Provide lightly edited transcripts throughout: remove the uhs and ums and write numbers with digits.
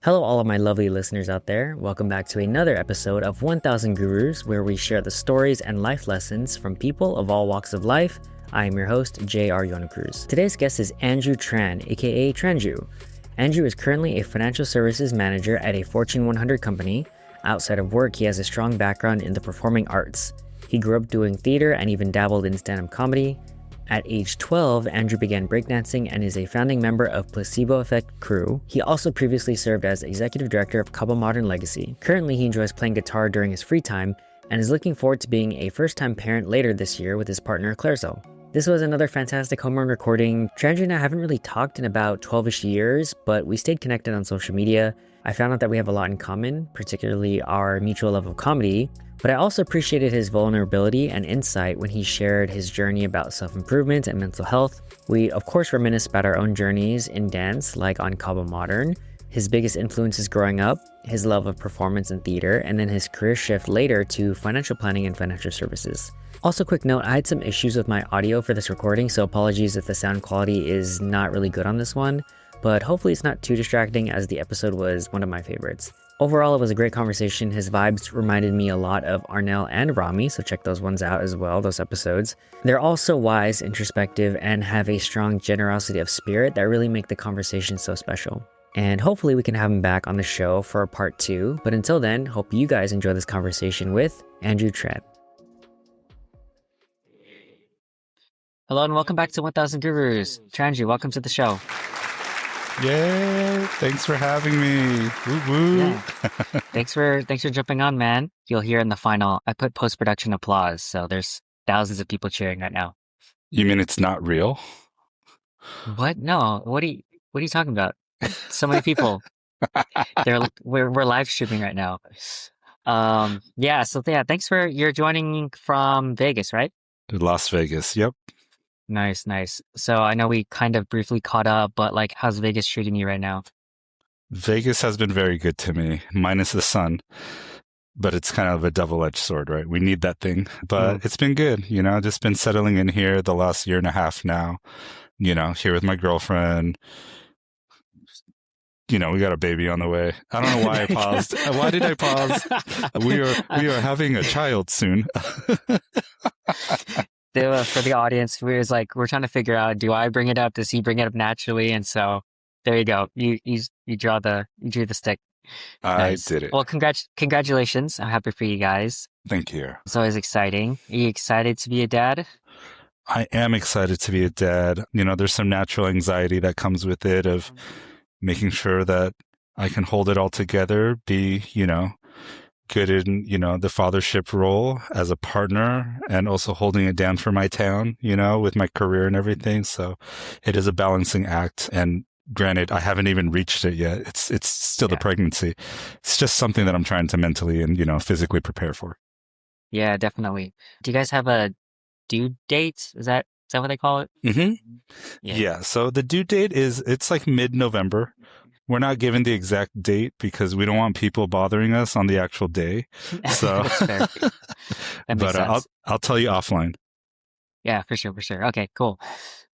Hello, all of my lovely listeners out there. Welcome back to another episode of 1000 Gurus, where we share the stories and life lessons from people of all walks of life. I am your host, J.R. Yonocruz. Today's guest is Andrew Tran, aka Trandrew. Andrew is currently a financial services manager at a Fortune 100 company. Outside of work, he has a strong background in the performing arts. He grew up doing theater and even dabbled in stand-up comedy. At age 12, Andrew began breakdancing and is a founding member of Placebo Effect crew. He also previously served as executive director of Kaba Modern Legacy. Currently, he enjoys playing guitar during his free time and is looking forward to being a first-time parent later this year with his partner Clarizcel. This was another fantastic home run recording. Trandrew and I haven't really talked in about 12-ish years, but we stayed connected on social media. I found out that we have a lot in common, particularly our mutual love of comedy. But I also appreciated his vulnerability and insight when he shared his journey about self-improvement and mental health. We, of course, reminisce about our own journeys in dance, like on Kaba Modern, his biggest influences growing up, his love of performance and theater, and then his career shift later to financial planning and financial services. Also, quick note, I had some issues with my audio for this recording, so apologies if the sound quality is not really good on this one, but hopefully it's not too distracting as the episode was one of my favorites. Overall, it was a great conversation. His vibes reminded me a lot of Arnell and Rami, so check those ones out as well, those episodes. They're also wise, introspective, and have a strong generosity of spirit that really make the conversation so special. And hopefully we can have him back on the show for part 2. But until then, hope you guys enjoy this conversation with Andrew Tran. Hello and welcome back to 1000 Gurus. Trandrew, welcome to the show. Yay! Thanks for having me. Woo woo. Yeah. Thanks for jumping on, man. You'll hear in the final, I put post-production applause, so there's thousands of people cheering right now. You mean it's not real? What? No. What are you talking about? So many people. We're live streaming right now. Thanks for you're joining from Vegas, right? Las Vegas, yep. Nice. So I know we kind of briefly caught up, but like, how's Vegas treating you right now? Vegas has been very good to me, minus the sun. But it's kind of a double-edged sword, right? We need that thing. But It's been good, just been settling in here the last year and a half now, here with my girlfriend. We got a baby on the way. I don't know why I paused. Why did I pause? We are having a child soon. For the audience, we're trying to figure out, do I bring it up? Does he bring it up naturally? And so there you go. You drew the stick. Nice. I did it. Well, congratulations. I'm happy for you guys. Thank you. It's always exciting. Are you excited to be a dad? I am excited to be a dad. There's some natural anxiety that comes with it of making sure that I can hold it all together, be, good in, the fathership role as a partner and also holding it down for my town, with my career and everything. So it is a balancing act. And granted, I haven't even reached it yet. It's still the pregnancy. It's just something that I'm trying to mentally and, physically prepare for. Yeah, definitely. Do you guys have a due date? Is that what they call it? Mm-hmm. Yeah. So the due date it's like mid-November. We're not given the exact date because we don't want people bothering us on the actual day. So, That's fair. But I'll tell you offline. Yeah, for sure. Okay, cool.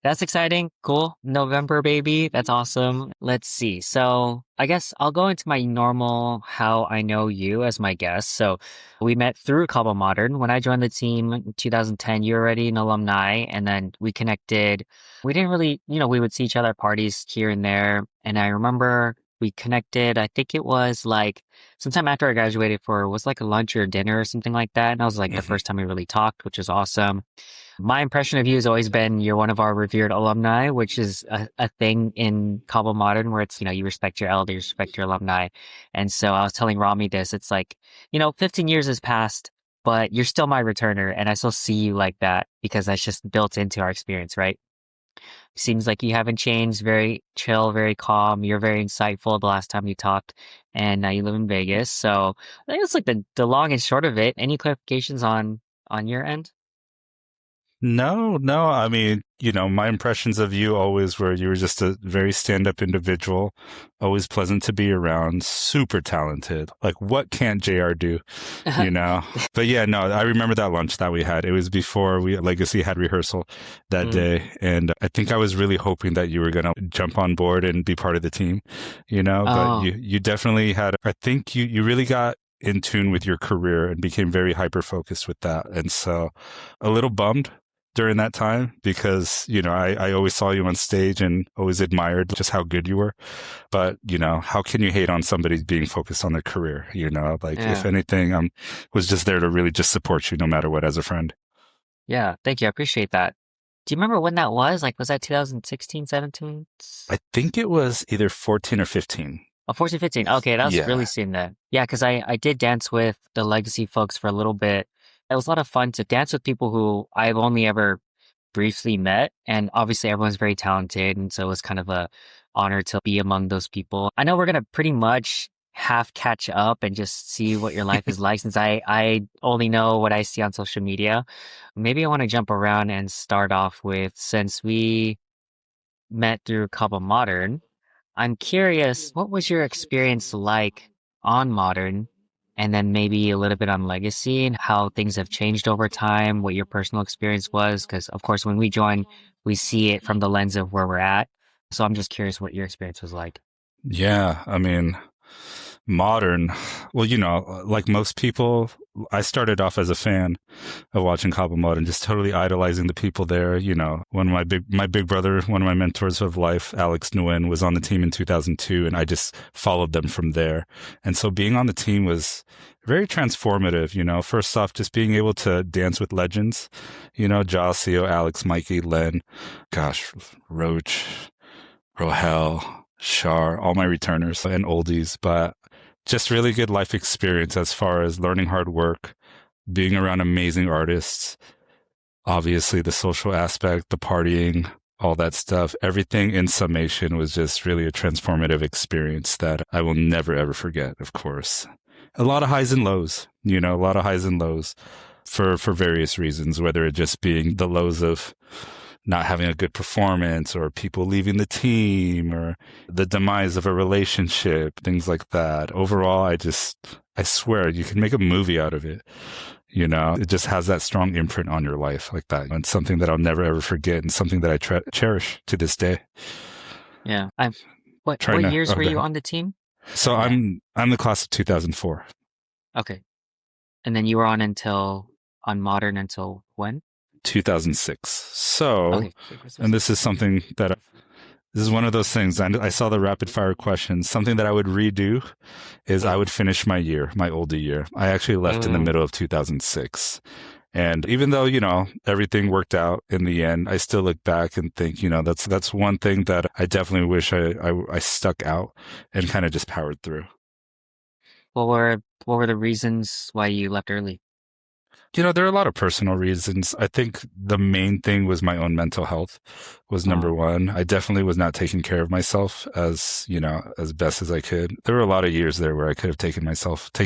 That's exciting. Cool. November, baby. That's awesome. Let's see. So I guess I'll go into my normal how I know you as my guest. So we met through Kaba Modern. When I joined the team in 2010, you were already an alumni, and then we connected. We didn't really, we would see each other at parties here and there. And I remember we connected, I think it was like sometime after I graduated was like a lunch or dinner or something like that. And that was like the first time we really talked, which was awesome. My impression of you has always been you're one of our revered alumni, which is a thing in Kaba Modern where it's, you respect your elders, you respect your alumni. And so I was telling Rami this, it's like, 15 years has passed, but you're still my returner. And I still see you like that because that's just built into our experience, right? Seems like you haven't changed, very chill, very calm. You're very insightful the last time we talked, and now you live in Vegas. So I think it's like the long and short of it. Any clarifications on your end? No. I mean, my impressions of you always were you were just a very stand-up individual, always pleasant to be around, super talented. Like, what can't JR do? You know? But yeah, no, I remember that lunch that we had. It was before we Legacy had rehearsal that Mm. day. And I think I was really hoping that you were going to jump on board and be part of the team, but Oh, you definitely had, I think you really got in tune with your career and became very hyper focused with that. And so a little bummed during that time because, I always saw you on stage and always admired just how good you were. But, how can you hate on somebody being focused on their career? Like if yeah. anything, was just there to really just support you no matter what as a friend. Yeah. Thank you. I appreciate that. Do you remember when that was? Like, was that 2016, 17? I think it was either 14 or 15. Oh, 14, 15. Okay, that was really Yeah. soon then. Yeah, because I did dance with the Legacy folks for a little bit. It was a lot of fun to dance with people who I've only ever briefly met. And obviously everyone's very talented. And so it was kind of a honor to be among those people. I know we're gonna pretty much half catch up and just see what your life is like since I only know what I see on social media. Maybe I want to jump around and start off with since we met through Kaba Modern. I'm curious, what was your experience like on Modern, and then maybe a little bit on Legacy and how things have changed over time, what your personal experience was? Because, of course, when we join, we see it from the lens of where we're at. So I'm just curious what your experience was like. Yeah. I mean, modern, well, like most people, I started off as a fan of watching Kaba Modern, just totally idolizing the people there. When my big brother, one of my mentors of life, Alex Nguyen, was on the team in 2002, and I just followed them from there. And so being on the team was very transformative. First off, just being able to dance with legends, Josio, Alex, Mikey, Len, gosh, Roach, Rohel, Shar, all my returners and oldies, but just really good life experience as far as learning hard work, being around amazing artists, obviously the social aspect, the partying, all that stuff. Everything in summation was just really a transformative experience that I will never ever forget, of course. A lot of highs and lows, a lot of highs and lows for various reasons, whether it just being the lows of not having a good performance or people leaving the team or the demise of a relationship, things like that. Overall, I swear you can make a movie out of it. It just has that strong imprint on your life like that. And something that I'll never ever forget and something that I cherish to this day. Yeah. What years were you on the team? So Yeah. I'm the class of 2004. Okay. And then you were on Modern until when? 2006. So, Okay. and this is something that this is one of those things. I saw the rapid fire questions. Something that I would redo is I would finish my older year. I actually left in the middle of 2006. And even though, everything worked out in the end, I still look back and think, that's one thing that I definitely wish I stuck out and kind of just powered through. What were the reasons why you left early? There are a lot of personal reasons. I think the main thing was my own mental health was number one. I definitely was not taking care of myself as best as I could. There were a lot of years there where I could have taken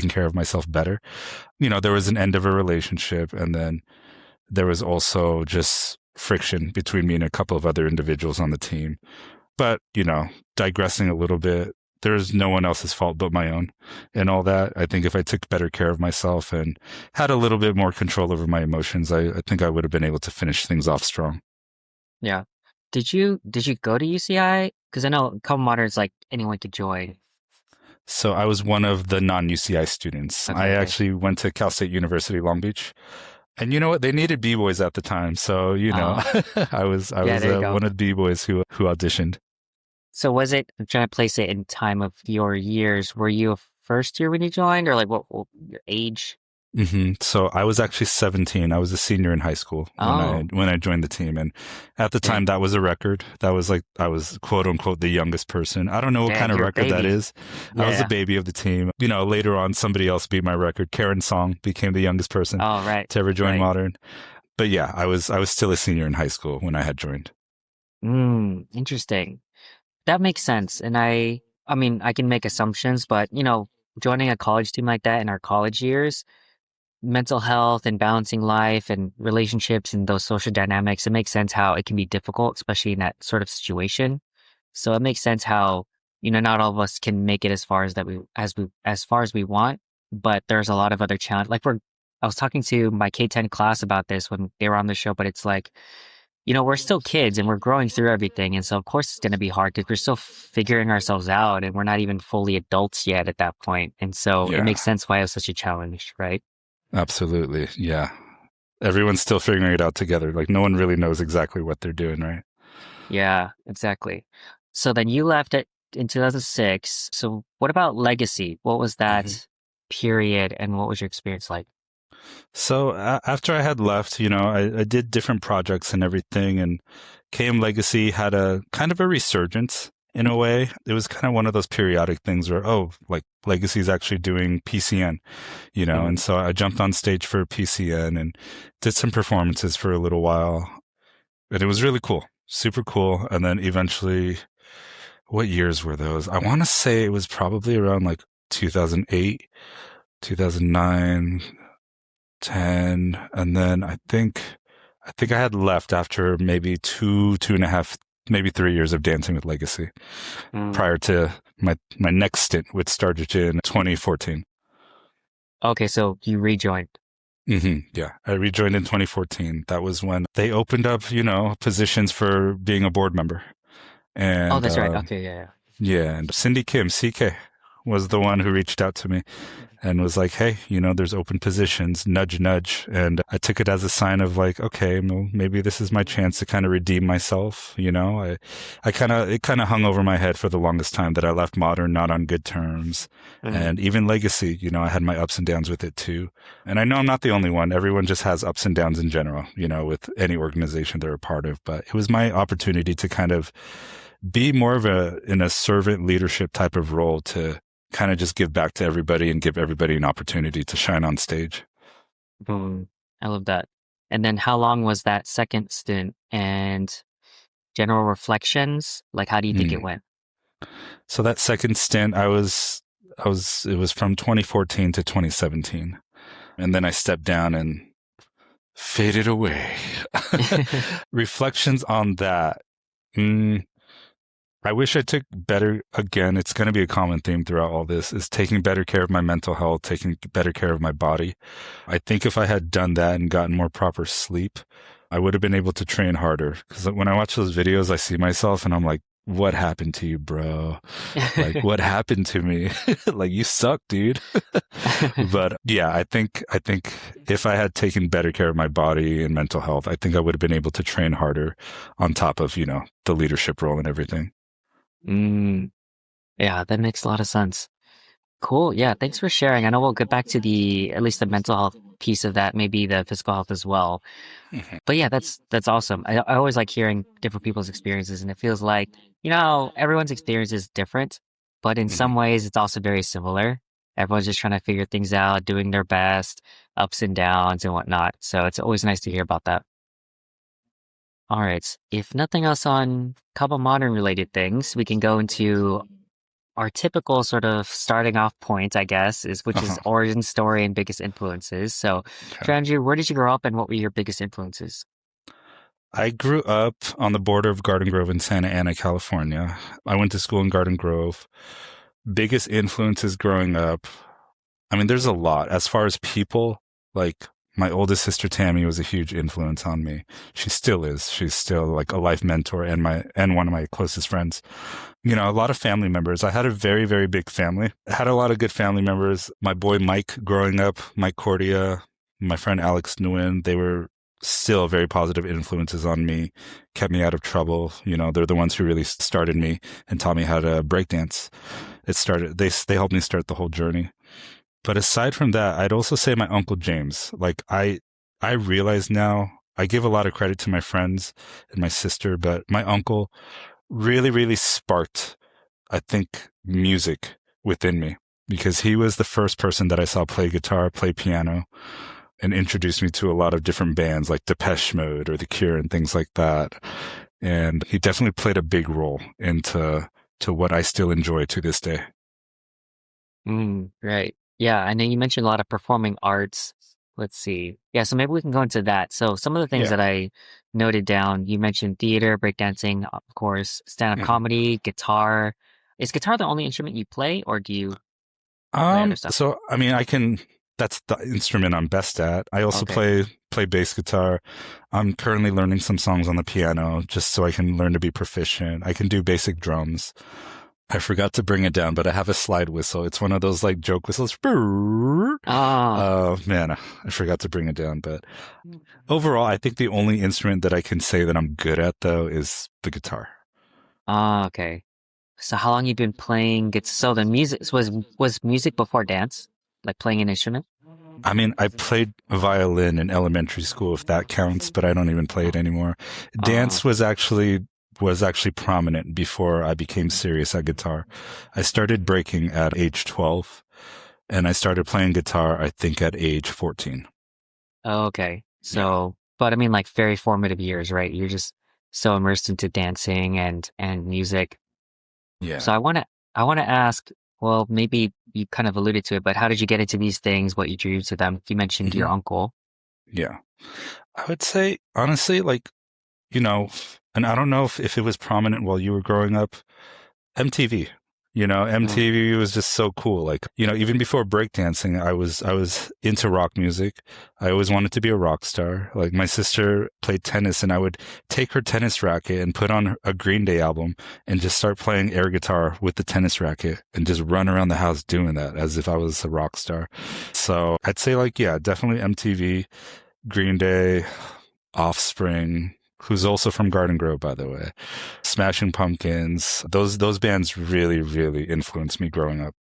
care of myself better. There was an end of a relationship, and then there was also just friction between me and a couple of other individuals on the team. But, digressing a little bit, there's no one else's fault but my own and all that. I think if I took better care of myself and had a little bit more control over my emotions, I think I would have been able to finish things off strong. Yeah. Did you go to UCI? Because I know Kaba Modern is like anyone could join. So I was one of the non-UCI students. I Okay. actually went to Cal State University, Long Beach. And you know what? They needed B-boys at the time. So, I was Yeah, there you go. one of the B-boys who auditioned. So I'm trying to place it in time of your years. Were you a first year when you joined, or like what your age? So I was actually 17. I was a senior in high school when I joined the team, and at the time that was a record. That was like I was quote unquote the youngest person. I don't know what kind of record that is. I was the baby of the team. Later on, somebody else beat my record. Karen Song became the youngest person to ever join Modern. But yeah, I was still a senior in high school when I had joined. Interesting. That makes sense. And I mean, I can make assumptions, but joining a college team like that in our college years, mental health and balancing life and relationships and those social dynamics, it makes sense how it can be difficult, especially in that sort of situation. So it makes sense how, not all of us can make it as far as far as we want, but there's a lot of other challenge. I was talking to my K-10 class about this when they were on the show, but it's like, we're still kids and we're growing through everything. And so of course it's going to be hard because we're still figuring ourselves out and we're not even fully adults yet at that point. And so it Yeah, makes sense why it was such a challenge, right? absolutely. Yeah. Everyone's still figuring it out together. Like no one really knows exactly what they're doing, right? Yeah, exactly. So then you left it in 2006. So what about Legacy? What was Mhm. that period and what was your experience like? So after I had left, I did different projects and everything, and KM Legacy had a kind of a resurgence in a way. It was kind of one of those periodic things where, oh, like Legacy's actually doing PCN, and Mm, so I jumped on stage for PCN and did some performances for a little while. And it was really cool, super cool. And then eventually, what years were those? I want to say it was probably around like 2008, 2009, 10. And then I think I had left after maybe 2.5, maybe 3 years of dancing with Legacy mm. prior to my next stint, which started in 2014. Okay, so you rejoined. Yeah, I rejoined in 2014. That was when they opened up, positions for being a board member. Oh, And that's right. Okay, yeah, yeah, and Cindy Kim, CK, was the one who reached out to me and was like, hey, there's open positions, nudge, nudge. And I took it as a sign of like, okay, well, maybe this is my chance to kind of redeem myself. It kind of hung over my head for the longest time that I left Modern not on good terms. yeah. And even Legacy, I had my ups and downs with it too. And I know I'm not the only one. Everyone just has ups and downs in general, with any organization they're a part of. But it was my opportunity to kind of be more of in a servant leadership type of role to kind of just give back to everybody and give everybody an opportunity to shine on stage. Mm, I love that. And then how long was that second stint and general reflections? Like, how do you think it Mm. went? So that second stint, it was from 2014 to 2017. And then I stepped down and faded away. Reflections on that. Mm, I wish I took better, again, it's going to be a common theme throughout all this, is taking better care of my mental health, taking better care of my body. I think if I had done that and gotten more proper sleep, I would have been able to train harder. Because when I watch those videos, I see myself and I'm like, what happened to you, bro? Like, what happened to me? Like, you suck, dude. But yeah, I think if I had taken better care of my body and mental health, I think I would have been able to train harder on top of, the leadership role and everything. Mm, yeah, that makes a lot of sense. Cool. Yeah, thanks for sharing. I know we'll get back to at least the mental health piece of that, maybe the physical health as well. Mhm. But yeah, that's awesome. I always like hearing different people's experiences, and it feels like, everyone's experience is different, but in some Mhm. ways it's also very similar. Everyone's just trying to figure things out, doing their best, ups and downs and whatnot. So it's always nice to hear about that. All right. If nothing else on Kaba Modern related things, we can go into our typical sort of starting off point, I guess, which is Uh-huh. origin story and biggest influences. So, Okay. Trandrew, where did you grow up and what were your biggest influences? I grew up on the border of Garden Grove in Santa Ana, California. I went to school in Garden Grove. Biggest influences growing up. I mean, there's a lot. As far as people, like my oldest sister Tammy was a huge influence on me. She still is. She's still like a life mentor and one of my closest friends. A lot of family members. I had a very, very big family. I had a lot of good family members. My boy Mike growing up, Mike Cordia, my friend Alex Nguyen, they were still very positive influences on me, kept me out of trouble. They're the ones who really started me and taught me how to breakdance. They helped me start the whole journey. But aside from that, I'd also say my Uncle James. Like I realize now I give a lot of credit to my friends and my sister, but my uncle really, really sparked, I think, music within me because he was the first person that I saw play guitar, play piano, and introduced me to a lot of different bands like Depeche Mode or The Cure and things like that. And he definitely played a big role into what I still enjoy to this day. Right. Yeah, I know you mentioned a lot of performing arts. let's see. Yeah, so maybe we can go into that. So some of the things Yeah. that I noted down, you mentioned theater, breakdancing, of course, stand-up Mhm. comedy, guitar. Is guitar the only instrument you play, or do you play other stuff? So I mean, I can. That's the instrument I'm best at. I also Okay. play bass guitar. I'm currently learning some songs on the piano just so I can learn to be proficient. I can do basic drums. I forgot to bring it down, but I have a slide whistle. It's one of those like joke whistles. Ah, Man, I forgot to bring it down. But overall, I think the only instrument that I can say that I'm good at though is the guitar. okay. So how long you been playing? So the music was music before dance, like playing an instrument? I mean, I played violin in elementary school, if that counts, but I don't even play it Oh, anymore. oh, Dance was actually prominent before I became serious at guitar. I started breaking at age 12, and I started playing guitar, I think, at age 14. okay. Yeah. So, but I mean, like very formative years, right? You're just so immersed into dancing and music. Yeah. So I want to ask. Well, maybe you kind of alluded to it, but how did you get into these things? What you drew to them? You mentioned your Hmm. uncle. Yeah. I would say, honestly, like, you know, and I don't know if it was prominent while you were growing up, MTV. Mm. MTV was just so cool. Like, even before breakdancing, I was into rock music. I always wanted to be a rock star. Like my sister played tennis and I would take her tennis racket and put on a Green Day album and just start playing air guitar with the tennis racket and just run around the house doing that as if I was a rock star. So I'd say like, yeah, definitely MTV, Green Day, Offspring, who's also from Garden Grove, by the way. Smashing Pumpkins. Those bands really, really influenced me growing up.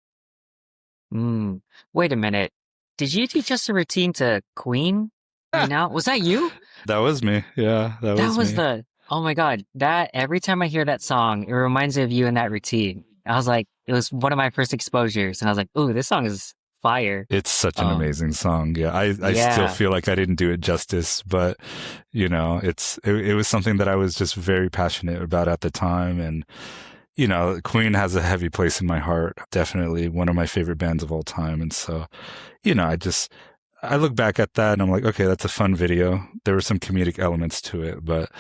Mm. Wait a minute. Did you teach us a routine to Queen right now? Was that you? That was me. Yeah, that That was was me. oh my God, that every time I hear that song, it reminds me of you in that routine. I was like, it was one of my first exposures, and I was like, ooh, this song is fire. It's such an Um, amazing song. Yeah, I still yeah. feel like I didn't do it justice, but it was something that I was just very passionate about at the time, and Queen has a heavy place in my heart. Definitely one of my favorite bands of all time, and so I look back at that and I'm like, okay, that's a fun video. There were some comedic elements to it, but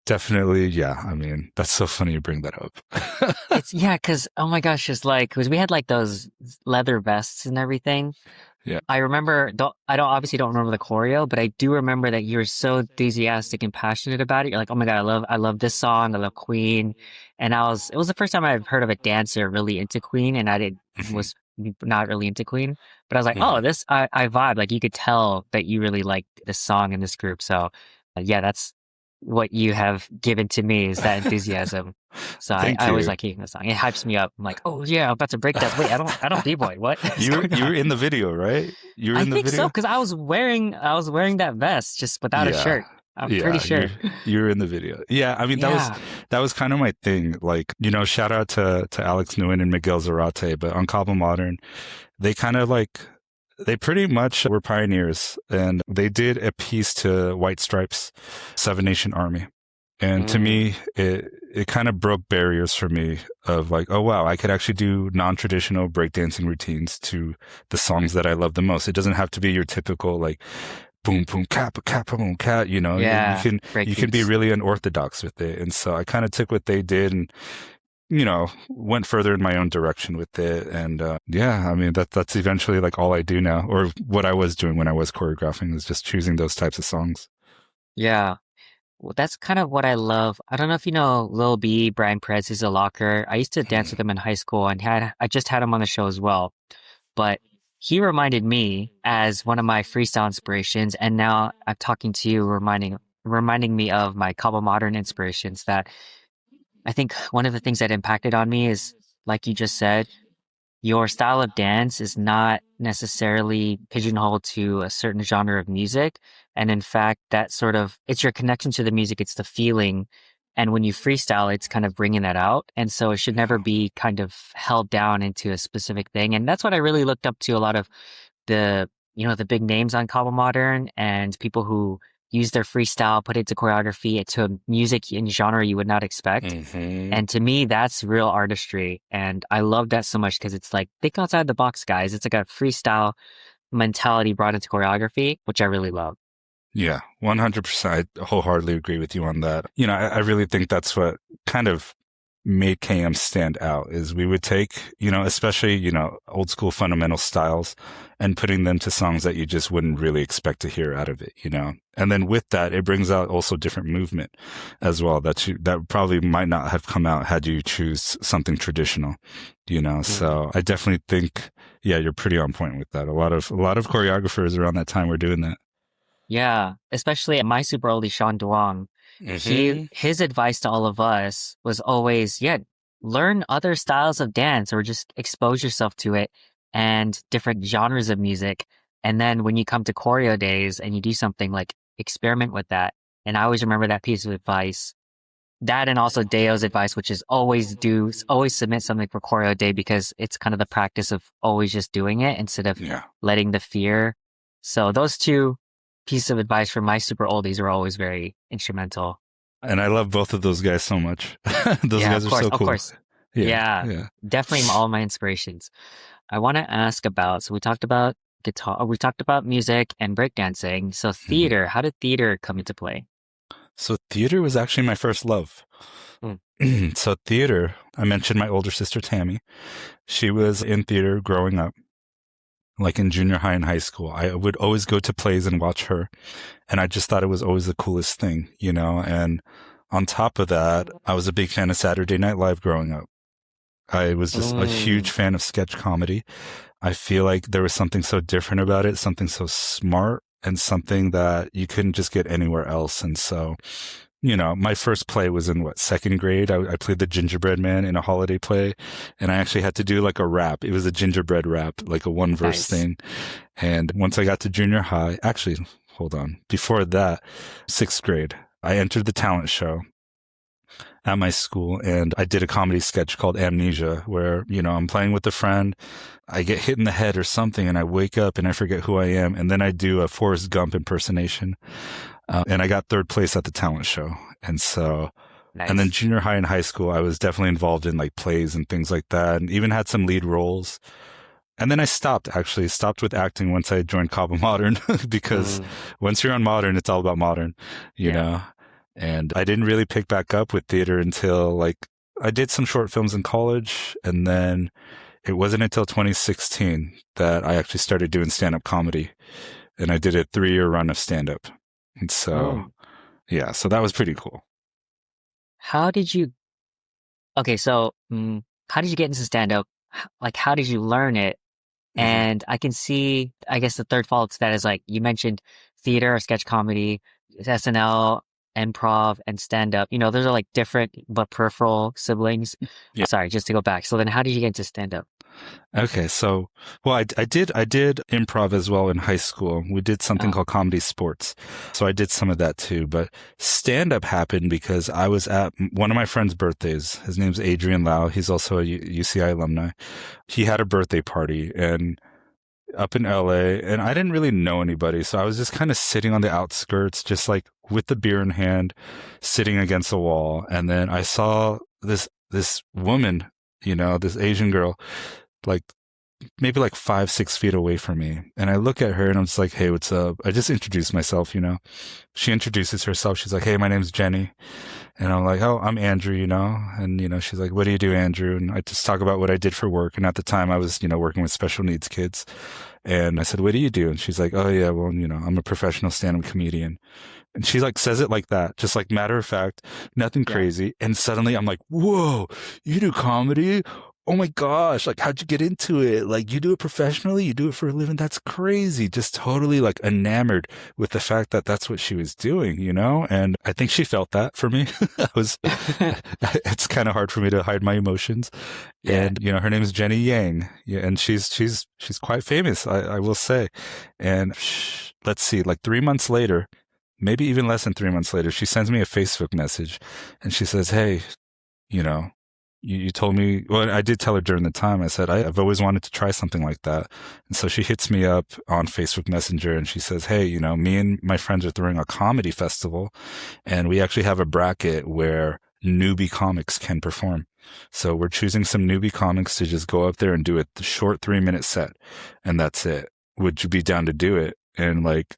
definitely, yeah. I mean, that's so funny you bring that up. It's yeah, cause oh my gosh, just like, cause we had like those leather vests and everything. Yeah. I remember, I don't obviously don't remember the choreo, but I do remember that you were so enthusiastic and passionate about it. You're like, oh my God, I love this song. I love Queen. And it was the first time I've heard of a dancer really into Queen, and Mhm. was not really into Queen, but I was like, oh, Mhm. I vibe. Like you could tell that you really liked this song in this group. So yeah, that's what you have given to me is that enthusiasm. So Thank I always you. like hearing the song. It hypes me up. I'm like, oh yeah, I'm about to break dance. Wait, I don't b-boy. What is You were going you on? were in the video, right? You were I in the think so video? because I was wearing that vest just without a Yeah. shirt. I'm pretty Yeah, sure. you were in the video. Yeah, I mean Yeah. that was kind of my thing. Like, shout out to Alex Nguyen and Miguel Zarate, but on Kaba Modern, they kind of like they pretty much were pioneers and they did a piece to White Stripes, Seven Nation Army. And to Mm, me, it kind of broke barriers for me of like, oh wow, I could actually do non-traditional breakdancing routines to the songs that I love the most. It doesn't have to be your typical like boom boom kappa kappa boom cat. yeah. You can be Breakbeats. really unorthodox with it. And so I kind of took what they did and went further in my own direction with it. And yeah, I mean that's eventually like all I do now, or what I was doing when I was choreographing is just choosing those types of songs. Yeah. Well, that's kind of what I love. I don't know if you know Lil B, Brian Perez is a locker. I used to dance with him in high school and I just had him on the show as well. But he reminded me as one of my freestyle inspirations, and now I'm talking to you, reminding me of my Kaba Modern inspirations. That I think one of the things that impacted on me is, like you just said, your style of dance is not necessarily pigeonholed to a certain genre of music. And in fact, it's your connection to the music, it's the feeling. And when you freestyle, it's kind of bringing that out. And so it should never Yeah. be kind of held down into a specific thing. And that's what I really looked up to a lot of the big names on Cobble Modern and people who use their freestyle, put it to choreography, to a music and genre you would not expect. Hmm. And to me, that's real artistry. And I love that so much because it's like, think outside the box, guys. It's like a freestyle mentality brought into choreography, which I really love. Yeah, 100%. I wholeheartedly agree with you on that. I really think that's what kind of made KM stand out is we would take, especially, old school fundamental styles and putting them to songs that you just wouldn't really expect to hear out of it, And then with that, it brings out also different movement as well that probably might not have come out had you choose something traditional, So I definitely think, yeah, you're pretty on point with that. A lot of choreographers around that time were doing that. Yeah, especially my super oldie Sean Duong. His advice to all of us was always, learn other styles of dance or just expose yourself to it and different genres of music. And then when you come to choreo days and you do something, like experiment with that. And I always remember that piece of advice. That and also Deo's advice, which is always submit something for choreo day, because it's kind of the practice of always just doing it instead of letting the fear. So those two pieces of advice from my super oldies are always very instrumental. And I love both of those guys so much. Those guys are so cool. Of course. Yeah. Definitely all my inspirations. I want to ask about, so we talked about guitar, we talked about music and breakdancing. So theater, how did theater come into play? So theater was actually my first love. So theater, I mentioned my older sister, Tammy. She was in theater growing up. Like in junior high and high school, I would always go to plays and watch her. And I just thought it was always the coolest thing, And on top of that, I was a big fan of Saturday Night Live growing up. I was just a huge fan of sketch comedy. I feel like there was something so different about it, something so smart, and something that you couldn't just get anywhere else. And so, my first play was in second grade. I played the gingerbread man in a holiday play, and I actually had to do like a rap. It was a gingerbread rap, like a one verse thing. And once I got to junior high, actually, hold on. Before that, sixth grade, I entered the talent show at my school, and I did a comedy sketch called Amnesia, where, I'm playing with a friend. I get hit in the head or something, and I wake up and I forget who I am. And then I do a Forrest Gump impersonation. And I got third place at the talent show. And so, and then junior high and high school, I was definitely involved in like plays and things like that, and even had some lead roles. And then I stopped with acting once I joined Kaba Modern, because once you're on Modern, it's all about Modern, you know? And I didn't really pick back up with theater until I did some short films in college. And then it wasn't until 2016 that I actually started doing stand-up comedy. And I did a 3-year run of stand-up. And so, so that was pretty cool. How did you get into stand-up? How did you learn it? And I can see, I guess the third follow-up to that is you mentioned theater or sketch comedy, SNL, improv, and stand-up. Those are different but peripheral siblings. Yeah. Sorry, just to go back. So then how did you get into stand-up? Okay, so, I did improv as well in high school. We did something called comedy sports. So I did some of that too. But stand-up happened because I was at one of my friend's birthdays. His name's Adrian Lau. He's also a UCI alumni. He had a birthday party up in LA, and I didn't really know anybody. So I was just kind of sitting on the outskirts, just with the beer in hand, sitting against the wall. And then I saw this woman, this Asian girl, maybe 5-6 feet away from me. And I look at her and I'm just like, hey, what's up? I just introduced myself, She introduces herself. She's like, hey, my name's Jenny. And I'm like, oh, I'm Andrew, And, she's like, what do you do, Andrew? And I just talk about what I did for work. And at the time I was, working with special needs kids. And I said, what do you do? And she's like, oh yeah, well, I'm a professional stand-up comedian. And she says it like that, just matter of fact, nothing crazy. And suddenly I'm like, whoa, you do comedy? Oh my gosh, how'd you get into it? You do it professionally? You do it for a living? That's crazy. Just totally enamored with the fact that that's what she was doing, And I think she felt that for me. It's kind of hard for me to hide my emotions. Yeah. And, her name is Jenny Yang. Yeah, and she's quite famous, I will say. And let's see, 3 months later, maybe even less than 3 months later, she sends me a Facebook message and she says, hey, you told me, well, I did tell her during the time, I said, I've always wanted to try something like that. And so she hits me up on Facebook Messenger and she says, hey, me and my friends are throwing a comedy festival and we actually have a bracket where newbie comics can perform. So we're choosing some newbie comics to just go up there and do a short 3-minute set. And that's it. would you be down to do it? And like,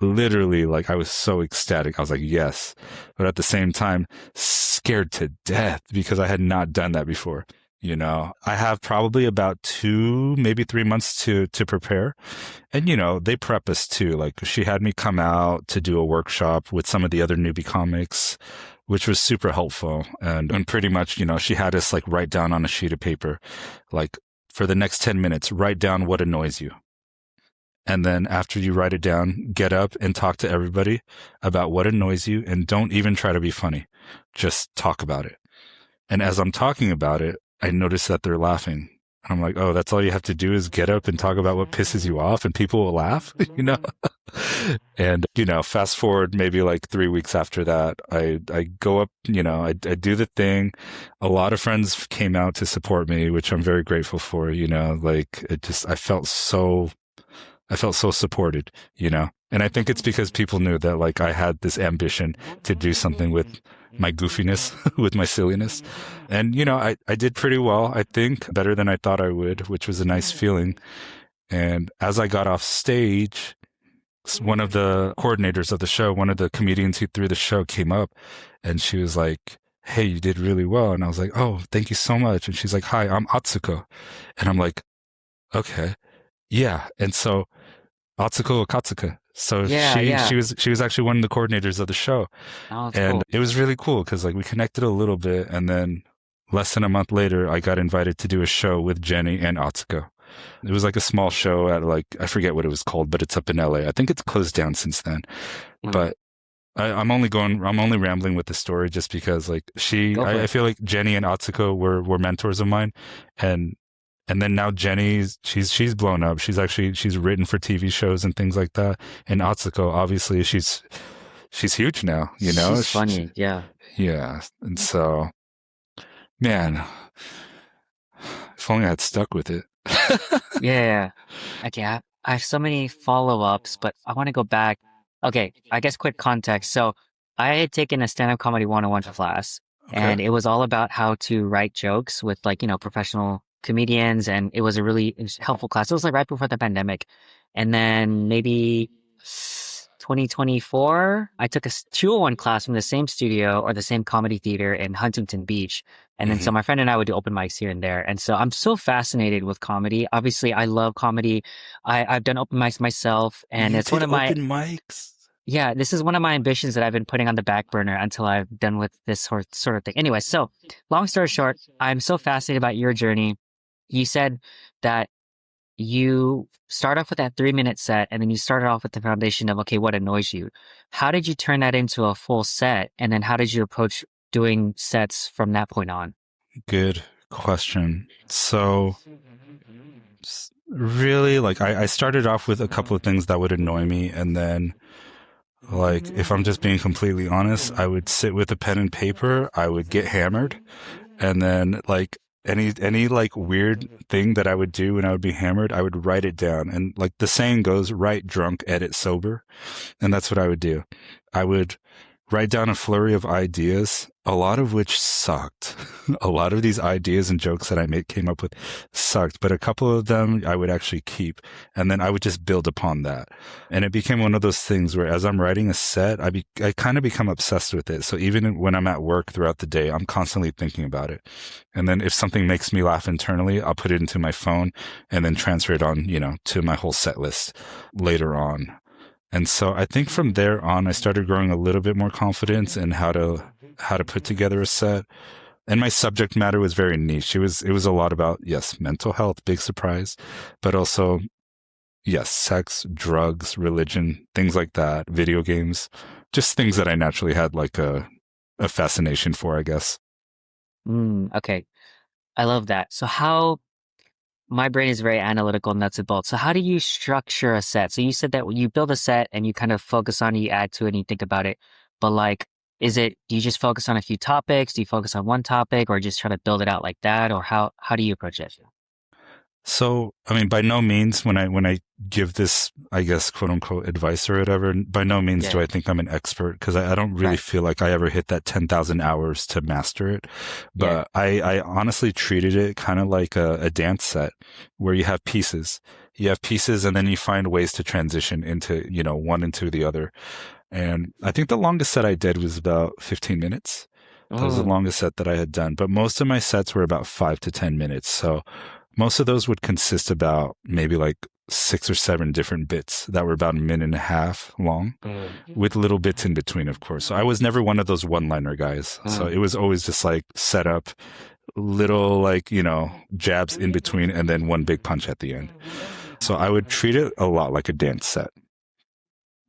literally, like, I was so ecstatic. I was like, yes. But at the same time, scared to death because I had not done that before. You know, I have probably about 2, maybe 3 months to prepare. And, you know, they prep us too. Like, she had me come out to do a workshop with some of the other newbie comics, which was super helpful. And pretty much, you know, she had us like write down on a sheet of paper, like, for the next 10 minutes, write down what annoys you. And then after you write it down, get up and talk to everybody about what annoys you, and don't even try to be funny. Just talk about it. And as I'm talking about it, I notice that they're laughing. And I'm like, oh, that's all you have to do is get up and talk about what pisses you off, and people will laugh, you know? And, you know, fast forward maybe like 3 weeks after that, I go up, you know, I do the thing. A lot of friends came out to support me, which I'm very grateful for, you know, like I felt so supported, you know? And I think it's because people knew that like I had this ambition to do something with my goofiness, with my silliness. And, you know, I did pretty well, I think, better than I thought I would, which was a nice feeling. And as I got off stage, one of the coordinators of the show, one of the comedians who threw the show came up, and she was like, hey, you did really well. And I was like, oh, thank you so much. And she's like, hi, I'm Atsuko. And I'm like, okay. Yeah. And so Atsuko Okatsuka. So she was actually one of the coordinators of the show. Oh, that's and cool. It was really cool because like we connected a little bit, and then less than a month later I got invited to do a show with Jenny and Atsuko. It was like a small show at like, I forget what it was called, but it's up in LA. I think it's closed down since then. Mm. But I'm only rambling with the story just because like I feel like Jenny and Atsuko were mentors of mine, and then now Jenny's, she's blown up. She's written for TV shows and things like that. And Atsuko, obviously, she's huge now, you know? She's funny, yeah. Yeah. And so, man, if only I had stuck with it. Yeah. Okay, I have so many follow-ups, but I want to go back. Okay, I guess quick context. So I had taken a stand-up comedy 101 class, and it was all about how to write jokes with like, you know, professional comedians, and it was a really helpful class. It was like right before the pandemic. And then maybe 2024, I took a 201 class from the same studio or the same comedy theater in Huntington Beach. And then so my friend and I would do open mics here and there. And so I'm so fascinated with comedy. Obviously, I love comedy. I've done open mics myself, and it's one of my open mics. Yeah, this is one of my ambitions that I've been putting on the back burner until I've done with this sort of thing. Anyway, so long story short, I'm so fascinated about your journey. You said that you start off with that 3-minute set, and then you started off with the foundation of, okay, what annoys you? How did you turn that into a full set? And then how did you approach doing sets from that point on? Good question. So really, like I started off with a couple of things that would annoy me, and then like, if I'm just being completely honest, I would sit with a pen and paper, I would get hammered, and then like any like weird thing that I would do when I would be hammered, I would write it down. And like the saying goes, write drunk, edit sober. And that's what I would do. I would write down a flurry of ideas, a lot of which sucked. A lot of these ideas and jokes that I came up with sucked, but a couple of them I would actually keep. And then I would just build upon that. And it became one of those things where as I'm writing a set, I kind of become obsessed with it. So even when I'm at work throughout the day, I'm constantly thinking about it. And then if something makes me laugh internally, I'll put it into my phone and then transfer it on, you know, to my whole set list later on. And so I think from there on, I started growing a little bit more confidence in how to put together a set. And my subject matter was very niche. It was a lot about, yes, mental health, big surprise, but also, yes, sex, drugs, religion, things like that, video games, just things that I naturally had like a fascination for, I guess. Okay. I love that. So my brain is very analytical and nuts and bolts. So how do you structure a set? So you said that you build a set and you kind of focus on it, you add to it and you think about it. But like, do you just focus on a few topics? Do you focus on one topic, or just try to build it out like that? Or how do you approach it? So, I mean, by no means when I give this, I guess, quote unquote advice or whatever, by no means do I think I'm an expert, because I don't really feel like I ever hit that 10,000 hours to master it. But I honestly treated it kind of like a dance set where you have pieces. you have pieces and then you find ways to transition into, one into the other. And I think the longest set I did was about 15 minutes. That was the longest set that I had done. But most of my sets were about 5 to 10 minutes. So most of those would consist about maybe like 6 or 7 different bits that were about a minute and a half long with little bits in between, of course. So I was never one of those one-liner guys. So it was always just like set up, little like, jabs in between and then one big punch at the end. So I would treat it a lot like a dance set.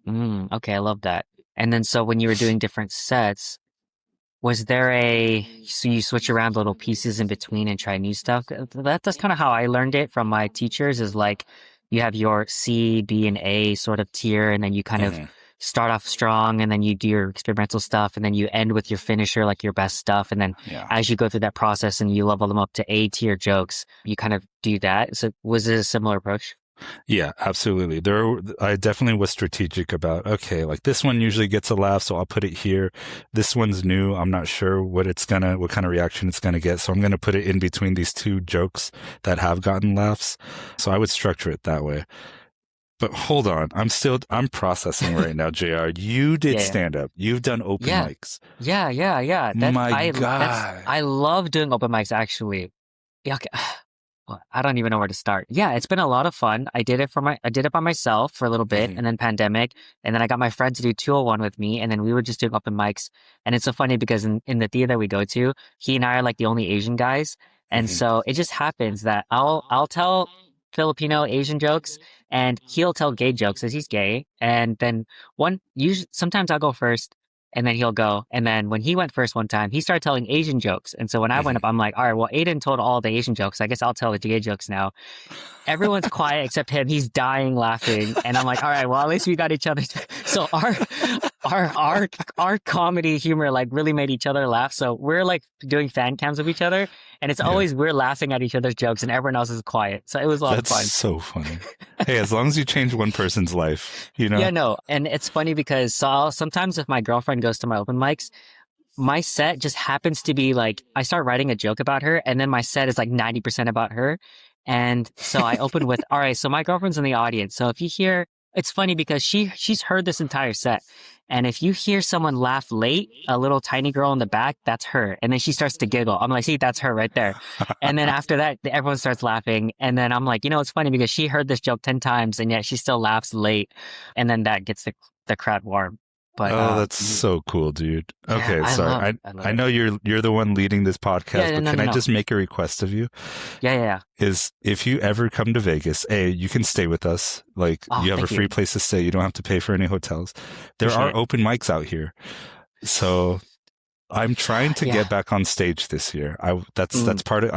Okay, I love that. And then so when you were doing different sets, was there so you switch around little pieces in between and try new stuff? That's kind of how I learned it from my teachers, is like you have your C, B, and A sort of tier, and then you kind of start off strong, and then you do your experimental stuff, and then you end with your finisher, like your best stuff. And then as you go through that process and you level them up to A tier jokes, you kind of do that. So was it a similar approach? Yeah, absolutely. I definitely was strategic about, okay, like this one usually gets a laugh, so I'll put it here. This one's new. I'm not sure what kind of reaction it's gonna get. So I'm gonna put it in between these 2 jokes that have gotten laughs. So I would structure it that way. But hold on, I'm processing right now, JR. You did stand up. You've done open mics. Yeah. My God. I love doing open mics, actually. Yeah, okay. Well, I don't even know where to start. Yeah, it's been a lot of fun. I did it by myself for a little bit, and then pandemic, and then I got my friend to do 201 with me, and then we were just doing open mics. And it's so funny because in the theater we go to, he and I are like the only Asian guys, and so it just happens that I'll tell Filipino Asian jokes, and he'll tell gay jokes as he's gay, and then sometimes I'll go first. And then he'll go. And then when he went first one time, he started telling Asian jokes. And so when I went up, I'm like, all right, well, Aiden told all the Asian jokes. I guess I'll tell the gay jokes now. Everyone's quiet except him. He's dying laughing. And I'm like, all right, well, at least we got each other. So our comedy humor like really made each other laugh. So we're like doing fan cams of each other. And it's always we're laughing at each other's jokes and everyone else is quiet. So it was a lot of fun. That's so funny. Hey, as long as you change one person's life, Yeah, no. And it's funny because sometimes if my girlfriend goes to my open mics, my set just happens to be like, I start writing a joke about her and then my set is like 90% about her. And so I open with, all right, so my girlfriend's in the audience. So if you hear, it's funny because she's heard this entire set. And if you hear someone laugh late, a little tiny girl in the back, that's her. And then she starts to giggle. I'm like, see, that's her right there. And then after that, everyone starts laughing. And then I'm like, it's funny because she heard this joke 10 times and yet she still laughs late. And then that gets the crowd warm. But, that's so cool, dude. Okay, I sorry. I know you're the one leading this podcast, but can I just make a request of you? Yeah. Is if you ever come to Vegas, you can stay with us. Like you have a free place to stay. You don't have to pay for any hotels. There are open mics out here. So I'm trying to get back on stage this year. That's part of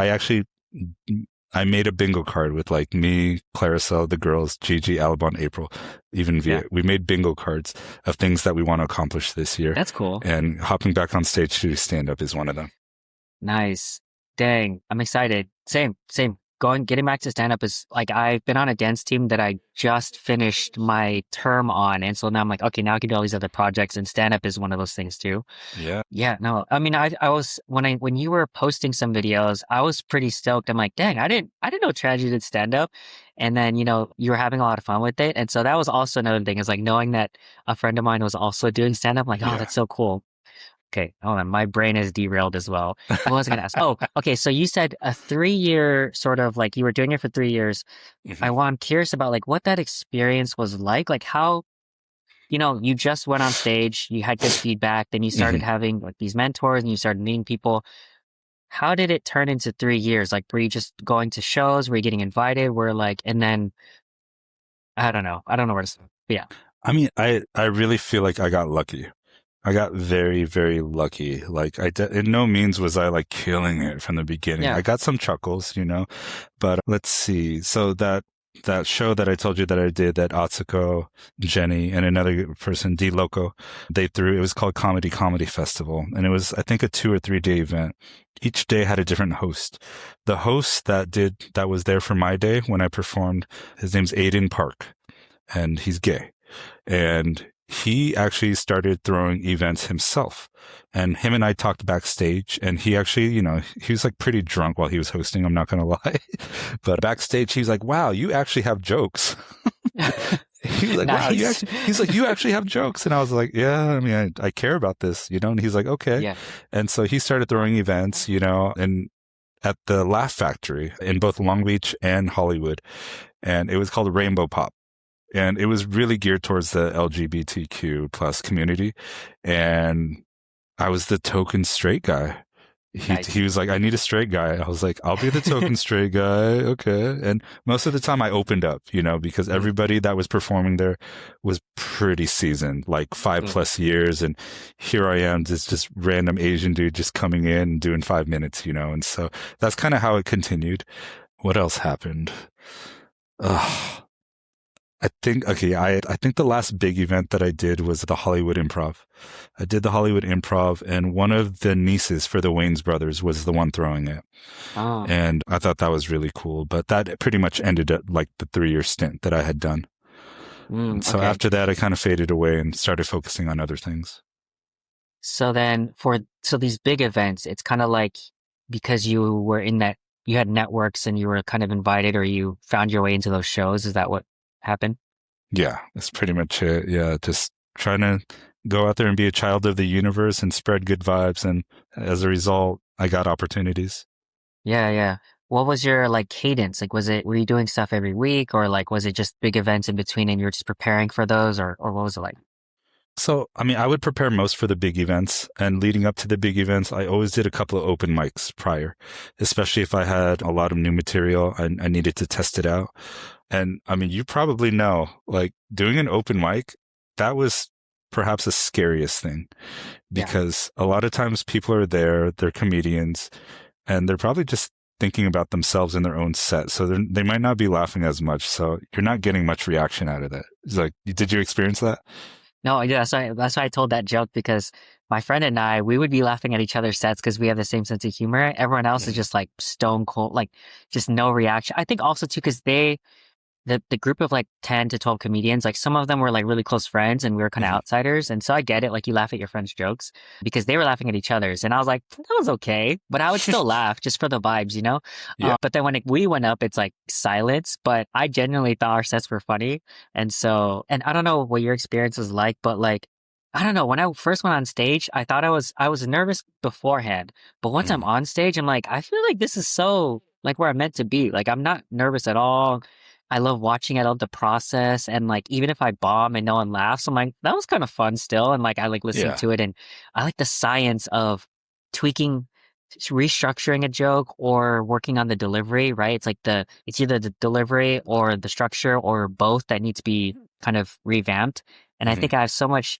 I made a bingo card with like me, Clarizcel, the girls, Gigi, Alabon, April, even Via. We made bingo cards of things that we want to accomplish this year. That's cool. And hopping back on stage to do stand up is one of them. Nice. Dang. I'm excited. Same. Getting back to stand up is like, I've been on a dance team that I just finished my term on. And so now I'm like, okay, now I can do all these other projects, and stand up is one of those things too. Yeah. Yeah. No, I mean, I was, when you were posting some videos, I was pretty stoked. I'm like, dang, I didn't know Trandrew did stand up. And then, you were having a lot of fun with it. And so that was also another thing, is like knowing that a friend of mine was also doing stand up. I'm like, that's so cool. Okay, hold on. My brain is derailed as well. What was I going to ask? Oh, okay. So you said a 3-year sort of like you were doing it for 3 years. I'm curious about like what that experience was like how, you just went on stage, you had good feedback, then you started having like these mentors and you started meeting people. How did it turn into 3 years? Like, were you just going to shows? Were you getting invited? And then, I don't know where to start. Yeah. I mean, I really feel like I got lucky. I got very, very lucky. Like in no means was I like killing it from the beginning. I got some chuckles, but let's see. So that show that I told you that I did, that Atsuko, Jenny, and another person, D Loco, it was called Comedy Festival. And it was, I think, a 2 or 3 day event. Each day had a different host. The host that was there for my day when I performed, his name's Aiden Park, and he's gay. And he actually started throwing events himself. And him and I talked backstage, and he actually, he was like pretty drunk while he was hosting. I'm not going to lie. But backstage, he was like, wow, you actually have jokes. He was like, Nice. wow, you actually have jokes. And I was like, yeah, I mean, I care about this, and he's like, okay. Yeah. And so he started throwing events, and at the Laugh Factory in both Long Beach and Hollywood. And it was called Rainbow Pop. And it was really geared towards the LGBTQ plus community. And I was the token straight guy. Nice. He was like, I need a straight guy. I was like, I'll be the token straight guy. Okay. And most of the time I opened up, because everybody that was performing there was pretty seasoned, like 5+ years. And here I am, just random Asian dude just coming in and doing 5 minutes, And so that's kind of how it continued. What else happened? I think the last big event that I did was the Hollywood Improv. I did the Hollywood Improv, and one of the nieces for the Wayans brothers was the one throwing it. Oh. And I thought that was really cool. But that pretty much ended at like the 3-year stint that I had done. And so after that, I kind of faded away and started focusing on other things. So then so these big events, it's kind of like because you were in that, you had networks and you were kind of invited, or you found your way into those shows. Is that what happened? Yeah, that's pretty much it. Yeah, just trying to go out there and be a child of the universe and spread good vibes. And as a result, I got opportunities. Yeah. What was your like cadence? Like, were you doing stuff every week, or like, was it just big events in between and you're just preparing for those, or what was it like? So, I mean, I would prepare most for the big events, and leading up to the big events, I always did a couple of open mics prior, especially if I had a lot of new material and I needed to test it out. And I mean, you probably know, like doing an open mic, that was perhaps the scariest thing, because a lot of times people are there, they're comedians, and they're probably just thinking about themselves in their own set. So they might not be laughing as much. So you're not getting much reaction out of that. It's like, did you experience that? No, yeah, that's why I told that joke, because my friend and I, we would be laughing at each other's sets because we have the same sense of humor. Everyone else is just like stone cold, like just no reaction. I think also too, because the group of like 10 to 12 comedians, like some of them were like really close friends and we were kind of outsiders. And so I get it. Like you laugh at your friends' jokes because they were laughing at each other's. And I was like, that was okay. But I would still laugh just for the vibes, Yeah. But then when we went up, it's like silence. But I genuinely thought our sets were funny. And so, and I don't know what your experience was like, but like, I don't know. When I first went on stage, I thought I was nervous beforehand. But once I'm on stage, I'm like, I feel like this is so like where I'm meant to be. Like I'm not nervous at all. I love watching it, I love the process. And like, even if I bomb and no one laughs, I'm like, that was kind of fun still. And like, I like listening to it. And I like the science of tweaking, restructuring a joke or working on the delivery, right? It's like it's either the delivery or the structure or both that need to be kind of revamped. And I think I have so much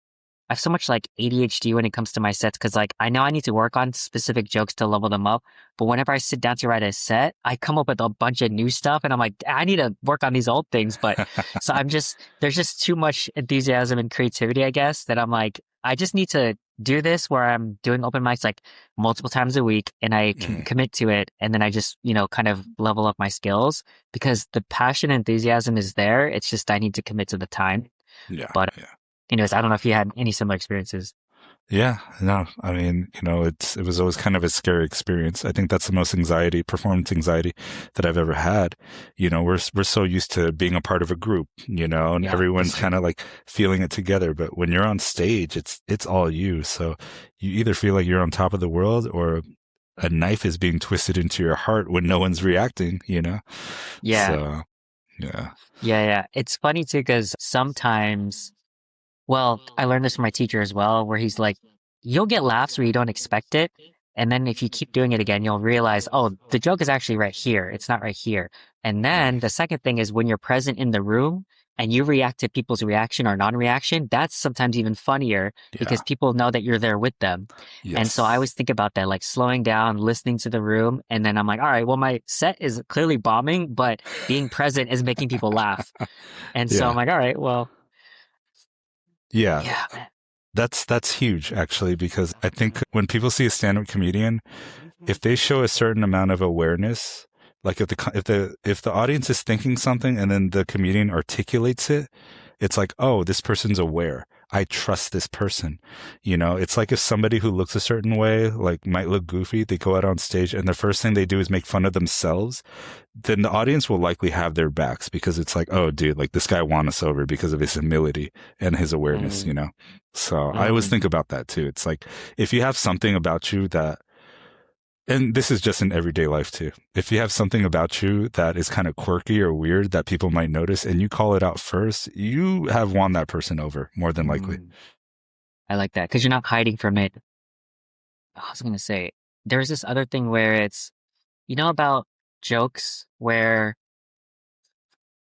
like ADHD when it comes to my sets, because like I know I need to work on specific jokes to level them up, but whenever I sit down to write a set, I come up with a bunch of new stuff and I'm like, I need to work on these old things. But so there's just too much enthusiasm and creativity, I guess, that I'm like, I just need to do this where I'm doing open mics like multiple times a week and I can commit to it. And then I just, kind of level up my skills, because the passion and enthusiasm is there. It's just, I need to commit to the time. But anyways, I don't know if you had any similar experiences. Yeah, no, I mean, it was always kind of a scary experience. I think that's the most performance anxiety that I've ever had. We're so used to being a part of a group, and everyone's kind of like feeling it together. But when you're on stage, it's all you. So you either feel like you're on top of the world, or a knife is being twisted into your heart when no one's reacting, Yeah. So, yeah. Yeah. It's funny too, because sometimes, well, I learned this from my teacher as well, where he's like, you'll get laughs where you don't expect it. And then if you keep doing it again, you'll realize, oh, the joke is actually right here. It's not right here. And then the second thing is when you're present in the room and you react to people's reaction or non-reaction, that's sometimes even funnier because people know that you're there with them. And so I always think about that, like slowing down, listening to the room. And then I'm like, all right, well, my set is clearly bombing, but being present is making people laugh. And so I'm like, all right, well. Yeah. That's huge, actually, because I think when people see a stand-up comedian, if they show a certain amount of awareness, like if the audience is thinking something and then the comedian articulates it, It's like, oh, this person's aware. I trust this person. You know, it's like if somebody who looks a certain way, like might look goofy, they go out on stage and the first thing they do is make fun of themselves, then the audience will likely have their backs because it's like, oh, dude, like this guy won us over because of his humility and his awareness, you know? So I always think about that too. It's like, if you have something about you that, and this is just in everyday life too. If you have something about you that is kind of quirky or weird that people might notice and you call it out first, you have won that person over more than likely. I like that because you're not hiding from it. I was going to say, there's this other thing where it's, you know, about jokes where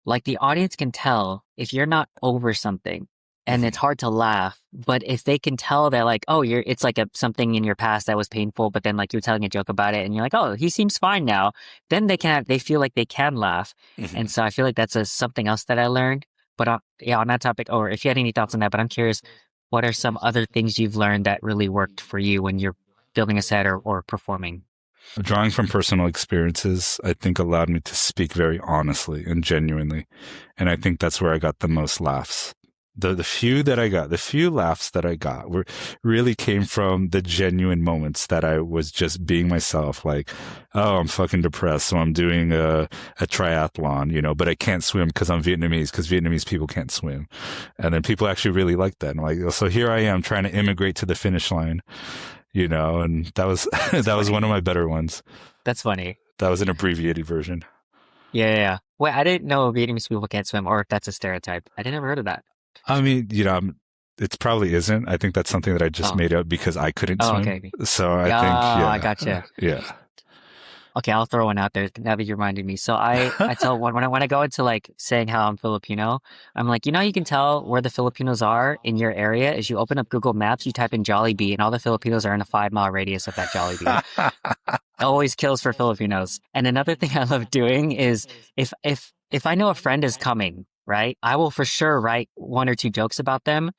like the audience can tell if you're not over something and it's hard to laugh, but if they can tell that like, oh, it's like something in your past that was painful, but then like you're telling a joke about it and you're like, oh, he seems fine now, then they feel like they can laugh. And so I feel like that's something else that I learned. But yeah, on that topic, or if you had any thoughts on that, but I'm curious, what are some other things you've learned that really worked for you when you're building a set or performing? Drawing from personal experiences, I think allowed me to speak very honestly and genuinely. And I think that's where I got the most laughs. The few laughs that I got really came from the genuine moments that I was just being myself. Like, oh, I'm fucking depressed, so I'm doing a triathlon, you know, but I can't swim because I'm Vietnamese, because Vietnamese people can't swim. And then people actually really like that. And like, so here I am trying to immigrate to the finish line, you know, and that was that was one of my better ones. That's funny. That was an abbreviated version. Yeah. Wait, I didn't know Vietnamese people can't swim, or if that's a stereotype. I never heard of that. I mean, you know, it probably isn't. I think that's something that I just made up because I couldn't swim. Okay. So I think, yeah. I gotcha. Yeah. Okay, I'll throw one out there now that you reminded me. So I tell when I go into like saying how I'm Filipino, I'm like, you know, you can tell where the Filipinos are in your area is you open up Google Maps, you type in Jollibee, and all the Filipinos are in a 5-mile radius of that Jollibee. Always kills for Filipinos. And another thing I love doing is if I know a friend is coming, right, I will for sure write 1 or 2 jokes about them.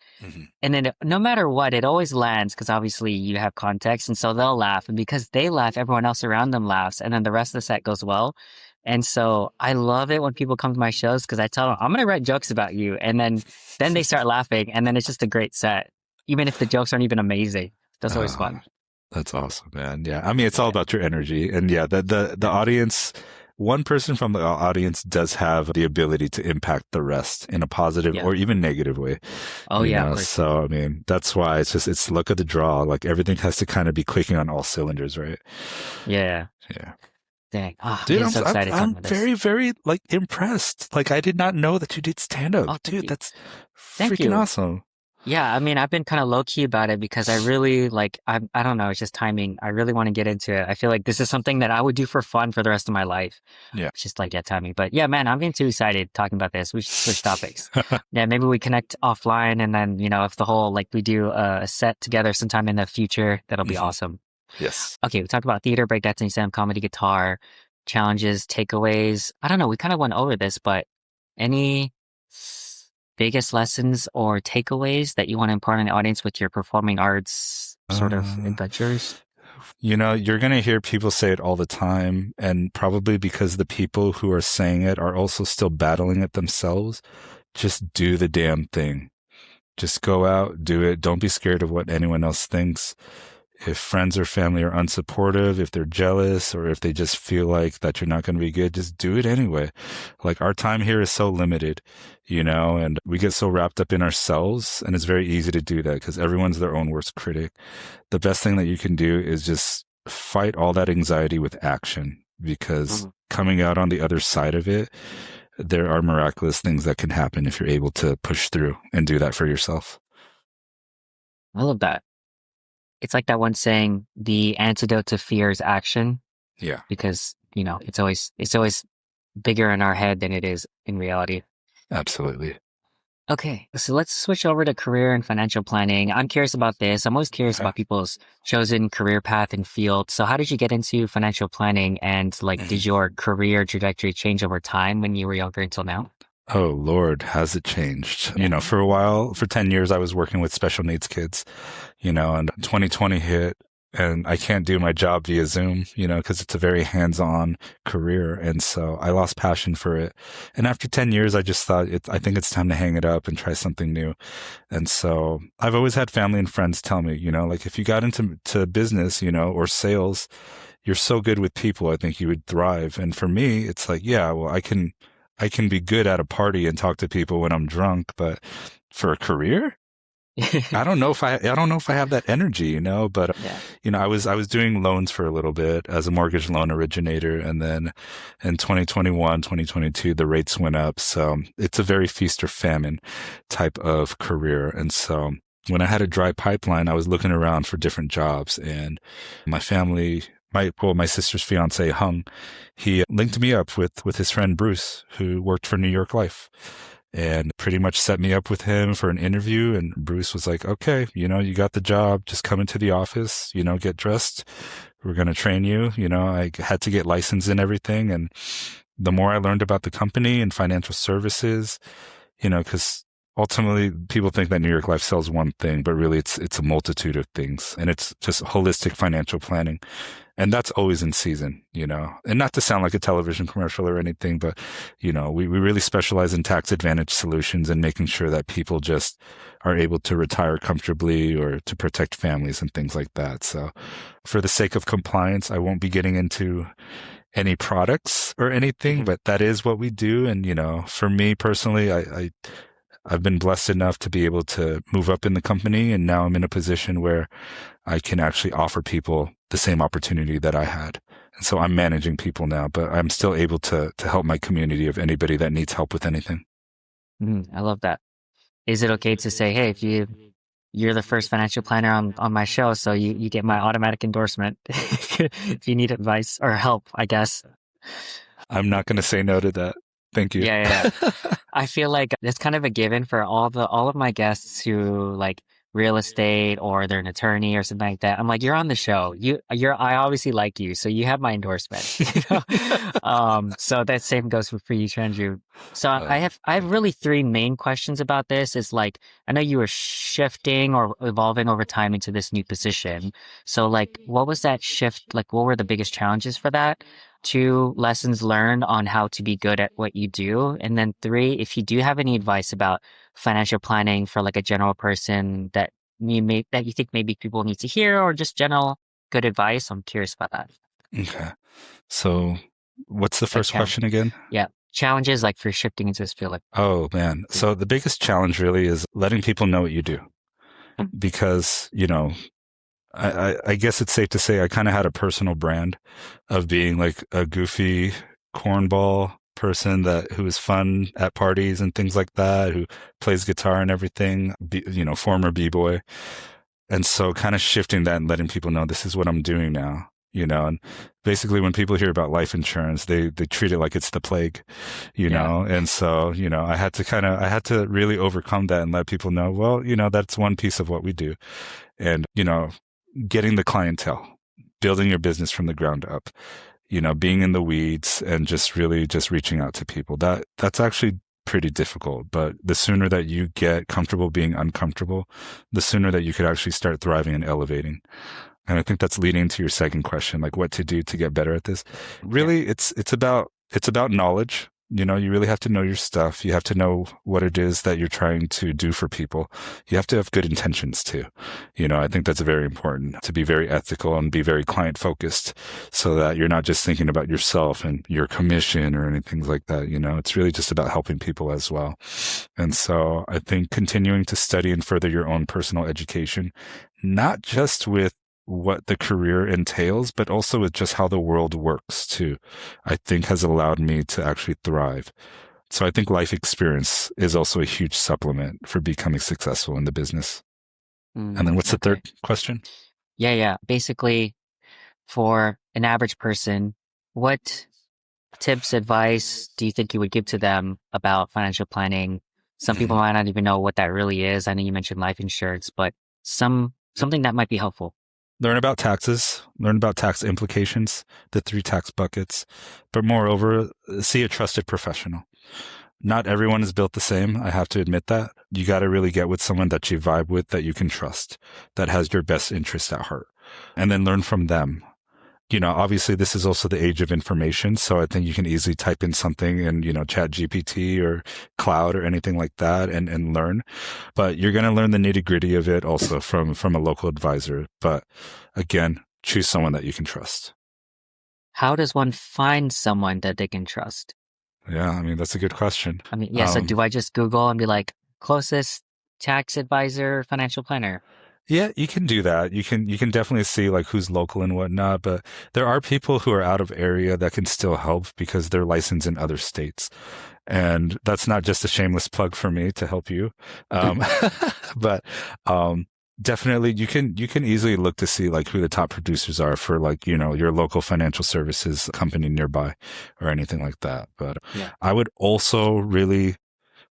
And then no matter what, it always lands because obviously you have context. And so they'll laugh. And because they laugh, everyone else around them laughs. And then the rest of the set goes well. And so I love it when people come to my shows because I tell them, I'm going to write jokes about you. And then they start laughing. And then it's just a great set, even if the jokes aren't even amazing. That's always fun. That's awesome, man. Yeah. I mean, it's all about your energy. And yeah, the audience... One person from the audience does have the ability to impact the rest in a positive or even negative way. Oh, yeah. So, I mean, that's why it's luck of the draw. Like everything has to kind of be clicking on all cylinders, right? Yeah. Yeah. Dang. Oh, dude, I'm so excited. I'm very, very like impressed. Like I did not know that you did stand up. Oh, dude, that's freaking awesome. Yeah, I mean, I've been kind of low key about it because I really like, I don't know, it's just timing. I really want to get into it. I feel like this is something that I would do for fun for the rest of my life. Yeah. It's just like, timing. But yeah, man, I'm getting too excited talking about this. We should switch topics. Yeah, maybe we connect offline and then, you know, if the whole, like we do a set together sometime in the future, that'll be awesome. Yes. Okay, we talked about theater, breakdancing, stand-up comedy, guitar, challenges, takeaways. I don't know, we kind of went over this, but any biggest lessons or takeaways that you want to impart on the audience with your performing arts sort of adventures? You know, you're going to hear people say it all the time, and probably because the people who are saying it are also still battling it themselves. Just do the damn thing. Just go out, do it. Don't be scared of what anyone else thinks. If friends or family are unsupportive, if they're jealous, or if they just feel like that you're not going to be good, just do it anyway. Like our time here is so limited, you know, and we get so wrapped up in ourselves, and it's very easy to do that because everyone's their own worst critic. The best thing that you can do is just fight all that anxiety with action, because coming out on the other side of it, there are miraculous things that can happen if you're able to push through and do that for yourself. I love that. It's like that one saying, the antidote to fear is action. Yeah. Because, you know, it's always bigger in our head than it is in reality. Absolutely. Okay, so let's switch over to career and financial planning. I'm curious about this. I'm always curious about people's chosen career path and field. So how did you get into financial planning, and like, did your career trajectory change over time when you were younger until now? Oh, Lord, has it changed? You know, for a while, for 10 years, I was working with special needs kids, you know, and 2020 hit, and I can't do my job via Zoom, because it's a very hands-on career. And so I lost passion for it. And after 10 years, I just thought I think it's time to hang it up and try something new. And so I've always had family and friends tell me, like if you got into business, or sales, you're so good with people, I think you would thrive. And for me, it's like, yeah, well, I can be good at a party and talk to people when I'm drunk, but for a career, I don't know if I have that energy, but Yeah. I was doing loans for a little bit as a mortgage loan originator, and then in 2021, 2022 the rates went up, so it's a very feast or famine type of career. And so when I had a dry pipeline, I was looking around for different jobs, and my sister's fiance Hung, he linked me up with his friend Bruce, who worked for New York Life, and pretty much set me up with him for an interview. And Bruce was like, okay, you got the job. Just come into the office, get dressed. We're going to train you. I had to get licensed and everything. And the more I learned about the company and financial services, because ultimately people think that New York Life sells one thing, but really it's a multitude of things. And it's just holistic financial planning. And that's always in season, and not to sound like a television commercial or anything, but, we really specialize in tax advantage solutions and making sure that people just are able to retire comfortably or to protect families and things like that. So for the sake of compliance, I won't be getting into any products or anything, but that is what we do. And, for me personally, I've been blessed enough to be able to move up in the company, and now I'm in a position where I can actually offer people the same opportunity that I had. And so I'm managing people now, but I'm still able to help my community of anybody that needs help with anything. I love that. Is it okay to say, hey, if you're the first financial planner on my show, so you get my automatic endorsement if you need advice or help, I guess. I'm not going to say no to that. Thank you. Yeah. I feel like it's kind of a given for all of my guests who like real estate or they're an attorney or something like that. I'm like, you're on the show. I obviously like you, so you have my endorsement. So that same goes for you, Trandrew. So I have really three main questions about this. Is like, I know you were shifting or evolving over time into this new position. So like, what was that shift? Like, what were the biggest challenges for that? 2, lessons learned on how to be good at what you do. And then 3, if you do have any advice about financial planning for like a general person that you think maybe people need to hear, or just general good advice. I'm curious about that. Okay. So what's the first question again? Yeah. Challenges like for shifting into this field. Like, oh man. So the biggest challenge really is letting people know what you do, because, I guess it's safe to say I kind of had a personal brand of being like a goofy cornball person who is fun at parties and things like that, who plays guitar and everything, former B-boy. And so kind of shifting that and letting people know this is what I'm doing now, and basically when people hear about life insurance, they treat it like it's the plague, know? And so, I had to really overcome that and let people know, well, that's one piece of what we do. And, getting the clientele, building your business from the ground up, being in the weeds and just really just reaching out to people. That's actually pretty difficult, but the sooner that you get comfortable being uncomfortable, the sooner that you could actually start thriving and elevating. And I think that's leading to your second question, like what to do to get better at this. Really, it's about knowledge. You really have to know your stuff. You have to know what it is that you're trying to do for people. You have to have good intentions too. I think that's very important, to be very ethical and be very client focused, so that you're not just thinking about yourself and your commission or anything like that. It's really just about helping people as well. And so I think continuing to study and further your own personal education, not just with what the career entails, but also with just how the world works too, I think has allowed me to actually thrive. So I think life experience is also a huge supplement for becoming successful in the business. And then what's the third question? Yeah. Basically, for an average person, what tips, advice do you think you would give to them about financial planning? Some people might not even know what that really is. I know you mentioned life insurance, but something that might be helpful. Learn about taxes, learn about tax implications, the 3 tax buckets, but moreover, see a trusted professional. Not everyone is built the same. I have to admit that. You got to really get with someone that you vibe with, that you can trust, that has your best interest at heart. and then learn from them. Obviously this is also the age of information. So I think you can easily type in something in, Chat GPT or Cloud or anything like that and learn. But you're going to learn the nitty gritty of it also from a local advisor. But again, choose someone that you can trust. How does one find someone that they can trust? Yeah, I mean, that's a good question. I mean, yeah, so do I just Google and be like, closest tax advisor, financial planner? Yeah, you can do that. You can definitely see like who's local and whatnot, but there are people who are out of area that can still help because they're licensed in other states. And that's not just a shameless plug for me to help you. But definitely you can easily look to see like who the top producers are for like, your local financial services company nearby or anything like that. But Yeah. I would also really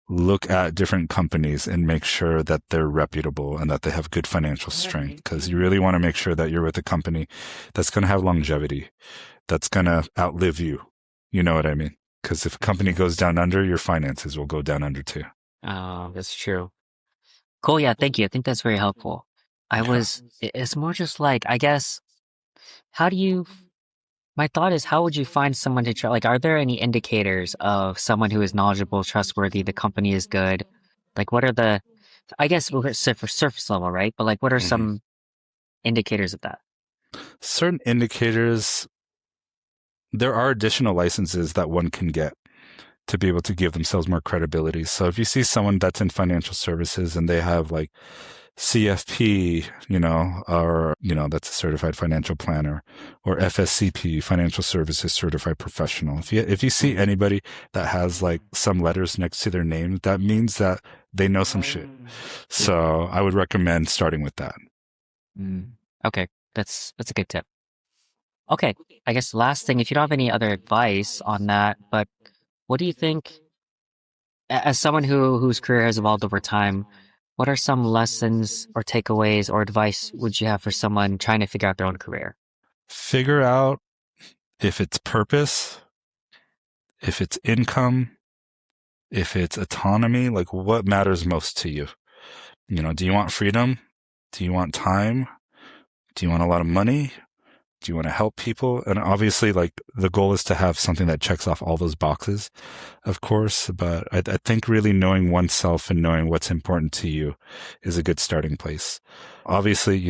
look at different companies and make sure that they're reputable and that they have good financial strength, because you really want to make sure that you're with a company that's going to have longevity, that's going to outlive you. You know what I mean? Because if a company goes down under, your finances will go down under too. Oh, that's true. Cool. Yeah. Thank you. I think that's very helpful. It's more just like, I guess, my thought is, how would you find someone to trust? Like, are there any indicators of someone who is knowledgeable, trustworthy, the company is good? Like, what are I guess we're for surface level, right? But like, what are some indicators of that? Certain indicators, there are additional licenses that one can get to be able to give themselves more credibility. So if you see someone that's in financial services and they have like CFP, or, that's a certified financial planner, or FSCP, financial services certified professional. If you see anybody that has like some letters next to their name, that means that they know some shit. So I would recommend starting with that. Okay. That's a good tip. Okay. I guess last thing, if you don't have any other advice on that, but what do you think, as someone whose career has evolved over time, what are some lessons or takeaways or advice would you have for someone trying to figure out their own career? Figure out if it's purpose, if it's income, if it's autonomy, like what matters most to you. Do you want freedom? Do you want time? Do you want a lot of money? Do you want to help people? And obviously, like, the goal is to have something that checks off all those boxes, of course. But I think really knowing oneself and knowing what's important to you is a good starting place. Obviously,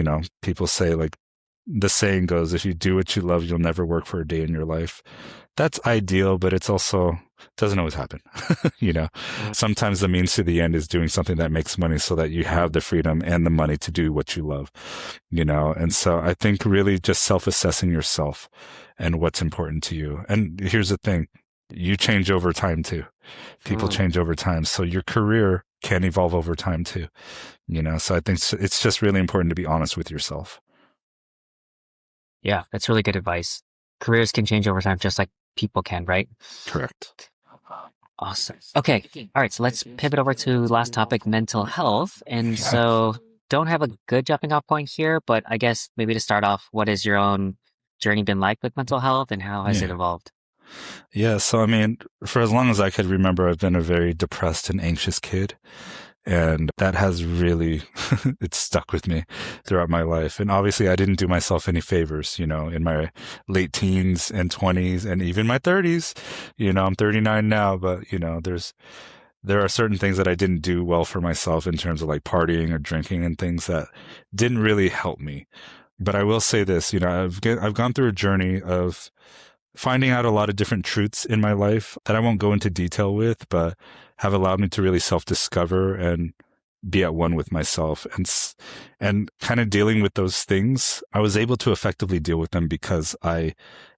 people say, like, the saying goes, if you do what you love, you'll never work for a day in your life. That's ideal, but it's also doesn't always happen. Sometimes the means to the end is doing something that makes money so that you have the freedom and the money to do what you love, and so I think really just self-assessing yourself and what's important to you. And here's the thing, you change over time too. People change over time. So your career can evolve over time too, so I think it's just really important to be honest with yourself. Yeah, that's really good advice. Careers can change over time just like people can, right? Correct. Awesome. Okay. All right. So let's pivot over to last topic, mental health. And so don't have a good jumping off point here, but I guess maybe to start off, what has your own journey been like with mental health and how has it evolved? Yeah. So, I mean, for as long as I could remember, I've been a very depressed and anxious kid. And that has really, it's stuck with me throughout my life. And obviously I didn't do myself any favors, in my late teens and 20s and even my 30s. I'm 39 now, but, there are certain things that I didn't do well for myself in terms of like partying or drinking and things that didn't really help me. But I will say this, I've gone through a journey of finding out a lot of different truths in my life that I won't go into detail with, but have allowed me to really self-discover and be at one with myself and kind of dealing with those things. I was able to effectively deal with them because I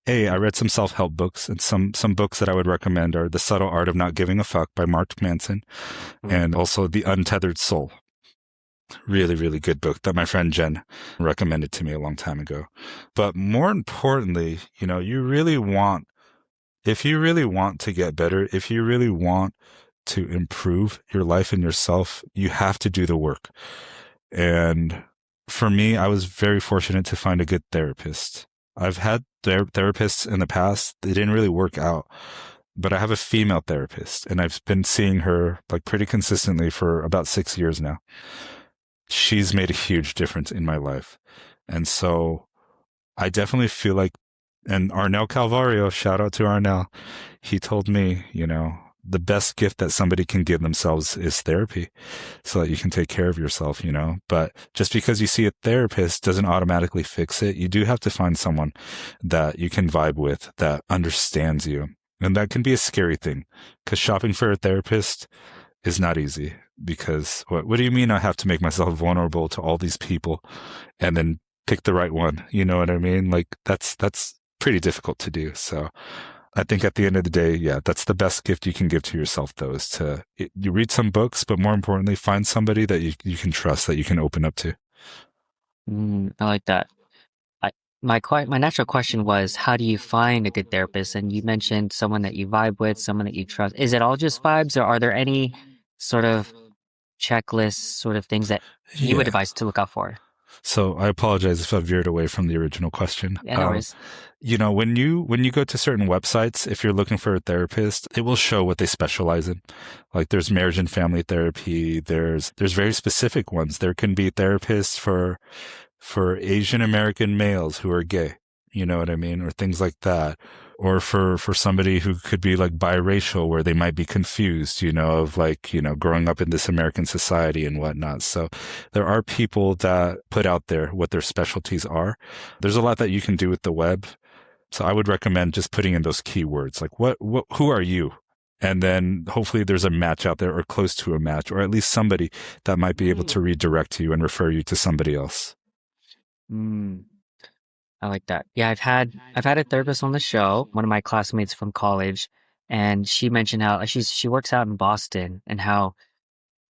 read some self-help books, and some books that I would recommend are The Subtle Art of Not Giving a Fuck by Mark Manson, and also The Untethered Soul. Really, really good book that my friend Jen recommended to me a long time ago. But more importantly, if you really want to get better, if you really want to improve your life and yourself, you have to do the work. And for me, I was very fortunate to find a good therapist. I've had therapists in the past. They didn't really work out. But I have a female therapist, and I've been seeing her like pretty consistently for about 6 years now. She's made a huge difference in my life. And so I definitely feel like, and Arnel Calvario, shout out to Arnel, he told me, the best gift that somebody can give themselves is therapy so that you can take care of yourself, But just because you see a therapist doesn't automatically fix it. You do have to find someone that you can vibe with, that understands you. And that can be a scary thing because shopping for a therapist is not easy because what do you mean I have to make myself vulnerable to all these people and then pick the right one? You know what I mean? Like that's pretty difficult to do. So I think at the end of the day, yeah, that's the best gift you can give to yourself, though, is you read some books, but more importantly, find somebody that you can trust, that you can open up to. I like that. I, my natural question was, how do you find a good therapist? And you mentioned someone that you vibe with, someone that you trust. Is it all just vibes, or are there any sort of checklists, sort of things that you would Yeah. advise to look out for? So I apologize if I veered away from the original question. Yeah, no worries. When you go to certain websites, if you're looking for a therapist, it will show what they specialize in. Like there's marriage and family therapy. There's very specific ones. There can be therapists for Asian American males who are gay. You know what I mean? Or things like that. Or for somebody who could be like biracial, where they might be confused, of like, growing up in this American society and whatnot. So there are people that put out there what their specialties are. There's a lot that you can do with the web. So I would recommend just putting in those keywords, like who are you? And then hopefully there's a match out there or close to a match, or at least somebody that might be able to redirect you and refer you to somebody else. Mm, I like that. Yeah, I've had a therapist on the show, one of my classmates from college, and she mentioned how she works out in Boston and how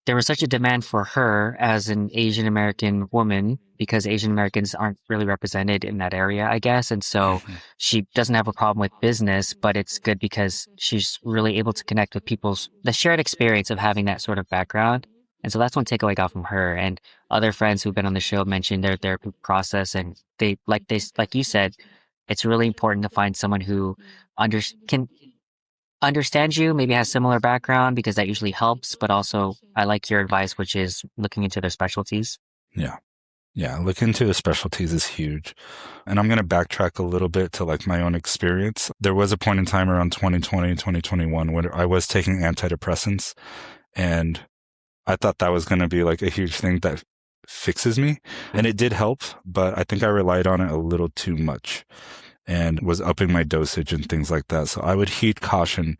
there was such a demand for her as an Asian American woman because Asian Americans aren't really represented in that area, I guess. And so Mhm. she doesn't have a problem with business, but it's good because she's really able to connect with the shared experience of having that sort of background. And so that's one takeaway I got from her. And other friends who've been on the show mentioned their therapy process, and like you said, it's really important to find someone who can understands you, maybe has similar background because that usually helps. But also, I like your advice, which is looking into their specialties. Yeah. Yeah, look into the specialties is huge. And I'm going to backtrack a little bit to like my own experience. There was a point in time around 2020, 2021 when I was taking antidepressants, and I thought that was going to be like a huge thing that fixes me. And it did help, but I think I relied on it a little too much and was upping my dosage and things like that. So I would heed caution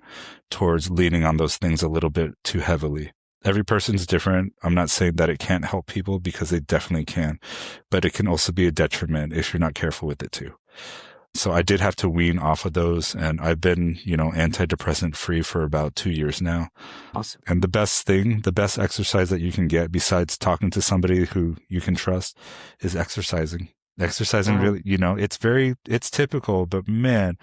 towards leaning on those things a little bit too heavily. Every person's different. I'm not saying that it can't help people, because they definitely can, but it can also be a detriment if you're not careful with it too. So I did have to wean off of those, and I've been, antidepressant free for about 2 years now. Awesome. And the best exercise that you can get besides talking to somebody who you can trust is exercising. Exercising Wow. really, it's typical, but man,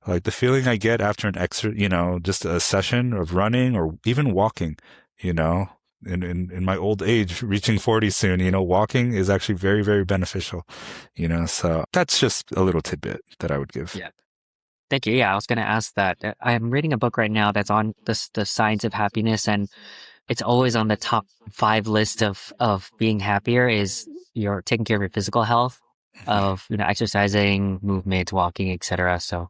like the feeling I get after just a session of running or even walking, in my old age, reaching 40 soon, walking is actually very, very beneficial, so that's just a little tidbit that I would give. Yeah. Thank you. Yeah, I was going to ask that. I'm reading a book right now that's on the science of happiness, and it's always on the top 5 list of being happier is you're taking care of your physical health, of exercising, movement, walking, etc. So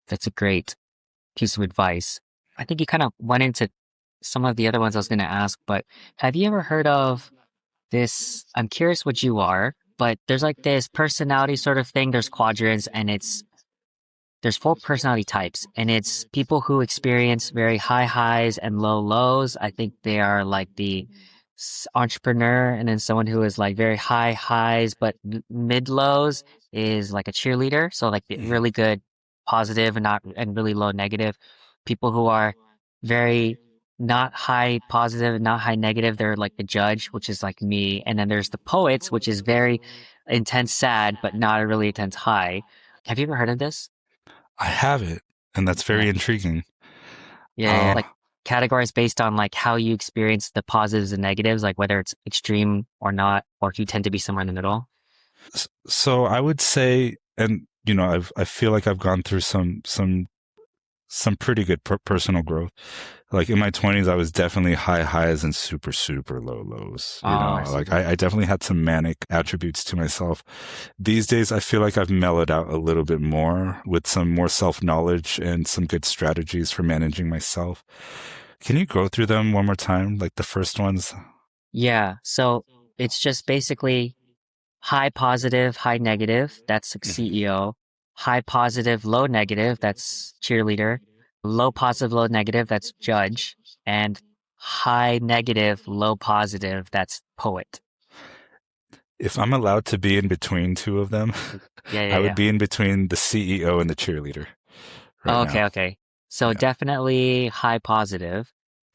that's a great piece of advice. I think you kind of went into some of the other ones I was going to ask, but have you ever heard of this? I'm curious what you are, but there's like this personality sort of thing. There's quadrants, and there's 4 personality types, and it's people who experience very high highs and low lows. I think they are like the entrepreneur, and then someone who is like very high highs but mid lows is like a cheerleader. So like the really good positive and really low negative. People who are very not high positive and not high negative, they're like the judge, which is like me. And then there's the poets, which is very intense sad but not a really intense high. Have you ever heard of this? I have it, and that's Yeah. very intriguing. Yeah. Like categories based on like how you experience the positives and negatives, like whether it's extreme or not, or if you tend to be somewhere in the middle. So I would say, and I feel like I've gone through some some pretty good personal growth. Like in my 20s, I was definitely high highs and super, super low lows. Oh, I see. Like I definitely had some manic attributes to myself. These days, I feel like I've mellowed out a little bit more with some more self-knowledge and some good strategies for managing myself. Can you go through them one more time? Like the first ones? Yeah. So it's just basically high positive, high negative. That's like CEO. High positive, low negative. That's cheerleader. Low positive, low negative. That's judge. And high negative, low positive. That's poet. If I'm allowed to be in between two of them, Yeah, yeah, I would yeah. be in between the CEO and the cheerleader right Oh, now. okay, okay. So Yeah. definitely high positive,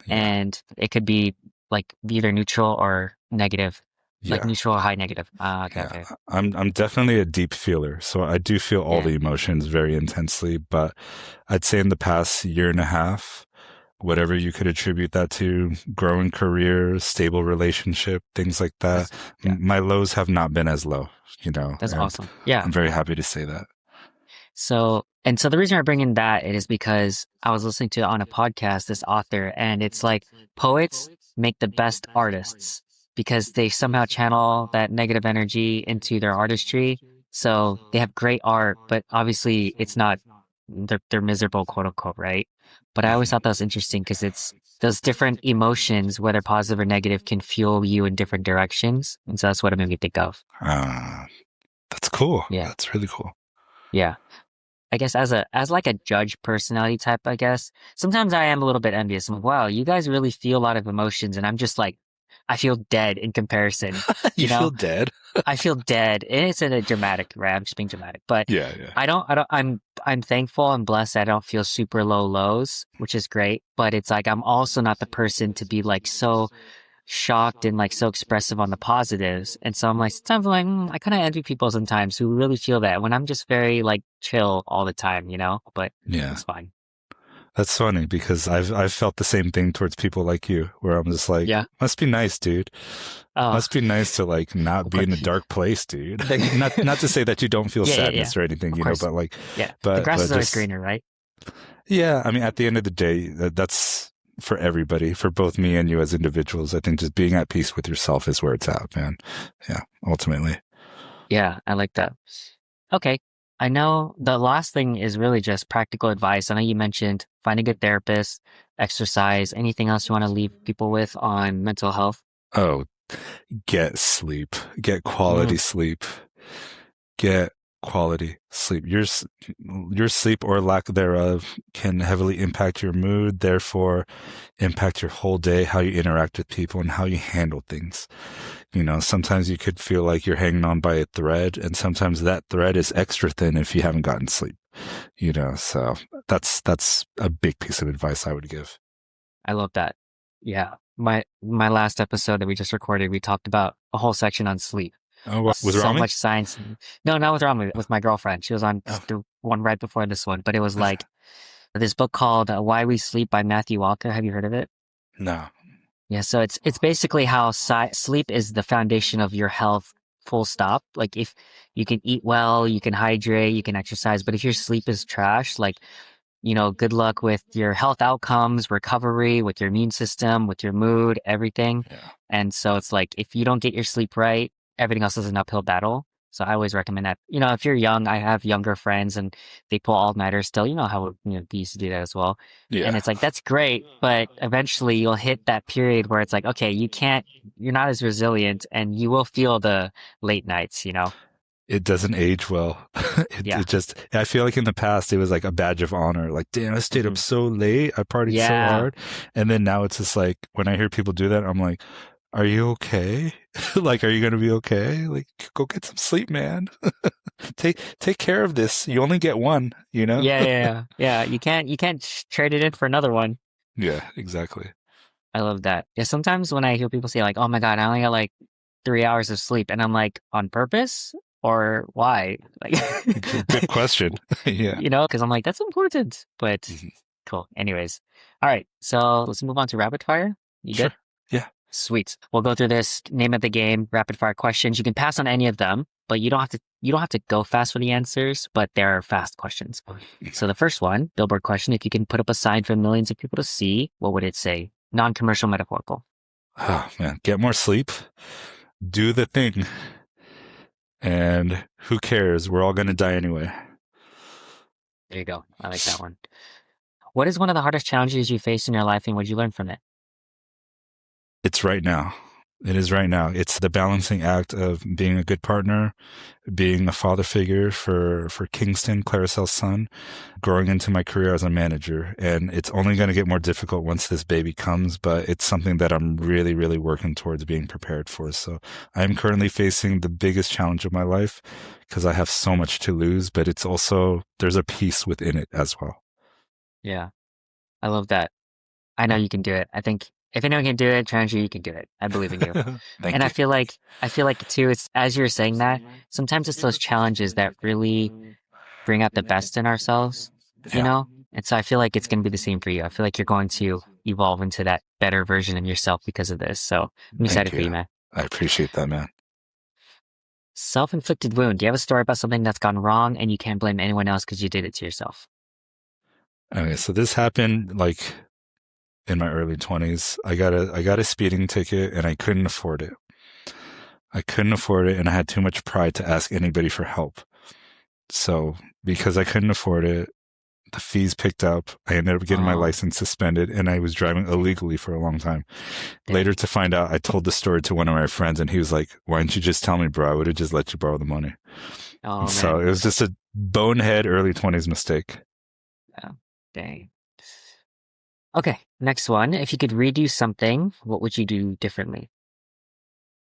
Yeah. and it could be like either neutral or negative, like Yeah. neutral or high negative. Ah, okay, Yeah. okay. I'm definitely a deep feeler. So I do feel all Yeah, the emotions very intensely, but I'd say in the past year and a half, whatever you could attribute that to, growing career, stable relationship, things like that, that's yeah, my lows have not been as low, that's and awesome. Yeah. I'm very happy to say that. So the reason I bring in that is because I was listening to on a podcast this author, and it's like poets make the best artists because they somehow channel that negative energy into their artistry. So they have great art, but obviously it's not they're miserable, quote unquote, right? But I always thought that was interesting because it's those different emotions, whether positive or negative, can fuel you in different directions, and so that's what it made me think of. Uh, that's cool. Yeah, That's really cool. yeah. I guess as like a judge personality type, I guess sometimes I am a little bit envious. I'm like, wow, you guys really feel a lot of emotions, and I'm just like, I feel dead in comparison. You You feel know, dead? I feel dead, and it's in a dramatic, right? I'm just being dramatic, but Yeah, yeah. I'm thankful and blessed. I don't feel super low lows, which is great. But it's like I'm also not the person to be like so shocked and like so expressive on the positives. And so I'm like, sometimes I'm like, I kind of envy people sometimes who really feel that when I'm just very like chill all the time, you know, but Yeah. it's fine. That's funny because I've felt the same thing towards people like you, where I'm just like, Yeah. must be nice, dude. Oh, Must be nice to like not of be course. in a dark place, dude. The- Not to say that you don't feel yeah, yeah, yeah. sadness or anything, Of you know, course. but like, Yeah. The grass but is always just greener, right? yeah. I mean, at the end of the day, that's for everybody, for both me and you as individuals. I think just being at peace with yourself is where it's at, man. Yeah, ultimately. Yeah, I like that. Okay. I know the last thing is really just practical advice. I know you mentioned find a good therapist, exercise, anything else you want to leave people with on mental health? Oh, get sleep, get Mm, quality sleep. Get quality sleep. Your sleep or lack thereof can heavily impact your mood, therefore impact your whole day, how you interact with people and how you handle things. Sometimes you could feel like you're hanging on by a thread, and sometimes that thread is extra thin if you haven't gotten sleep. So that's a big piece of advice I would give. I love that. Yeah. My last episode that we just recorded, we talked about a whole section on sleep. Oh, what, with So Rami? much science. No, not with Rami, with my girlfriend. She was on Oh, the one right before this one, but it was okay. like this book called Why We Sleep by Matthew Walker. Have you heard of it? No. Yeah, so it's basically how sleep is the foundation of your health, full stop. Like if you can eat well, you can hydrate, you can exercise, but if your sleep is trash, like good luck with your health outcomes, recovery, with your immune system, with your mood, everything. Yeah. And so it's like if you don't get your sleep right, everything else is an uphill battle. So I always recommend that. If you're young, I have younger friends and they pull all-nighters still. You know how they used to do that as well. And Yeah. it's like that's great, but eventually you'll hit that period where it's like, okay, you're not as resilient and you will feel the late nights. It doesn't age well. Yeah. I feel like in the past it was like a badge of honor. Like, damn, I stayed up Hmm. so late. I partied so Yeah. hard. And then now it's just like, when I hear people do that, I'm like, are you okay? Like, are you going to be okay? Like, go get some sleep, man. Take care of this. You only get one, you know? Yeah, yeah, yeah. Yeah, you can't trade it in for another one. Yeah, exactly. I love that. Yeah, sometimes when I hear people say like, "Oh my God, I only got like 3 hours of sleep," and I'm like, on purpose or why? Like, Good question. Yeah. because I'm like, that's important. But Mhm. cool. Anyways, all right. So let's move on to rapid fire. You Sure. good? Yeah. Sweet. We'll go through this name of the game, rapid fire questions. You can pass on any of them, but you don't have to. you don't have to go fast for the answers, but there are fast questions. So the first one, billboard question, if you can put up a sign for millions of people to see, what would it say? Non-commercial, metaphorical. Oh, man. Get more sleep. Do the thing. And who cares? We're all going to die anyway. There you go. I like that one. What is one of the hardest challenges you faced in your life, and what did you learn from it? It's right now. It is right now. It's the balancing act of being a good partner, being a father figure for Kingston, Clarizcel's son, growing into my career as a manager. And it's only going to get more difficult once this baby comes, but it's something that I'm really, really working towards being prepared for. So I'm currently facing the biggest challenge of my life because I have so much to lose, but it's also, there's a peace within it as well. Yeah, I love that. I know you can do it. I think if anyone can do it, Trandrew, you can do it. I believe in you. Thank And you. I feel like too, it's as you're saying that, sometimes it's those challenges that really bring out the best in ourselves, you Yeah. know? And so I feel like it's going to be the same for you. I feel like you're going to evolve into that better version of yourself because of this. So I'm excited for you, man. I appreciate that, man. Self-inflicted wound. Do you have a story about something that's gone wrong and you can't blame anyone else because you did it to yourself? Okay, so this happened like in my early 20s. I got a speeding ticket and I couldn't afford it. And I had too much pride to ask anybody for help. So because I couldn't afford it, the fees picked up. I ended up getting my license suspended and I was driving illegally for a long time. Damn. Later to find out, I told the story to one of my friends and he was like, why didn't you just tell me, bro? I would have just let you borrow the money. Oh, So man. it was just a bonehead early 20s mistake. Dang. Okay, next one. If you could redo something, what would you do differently?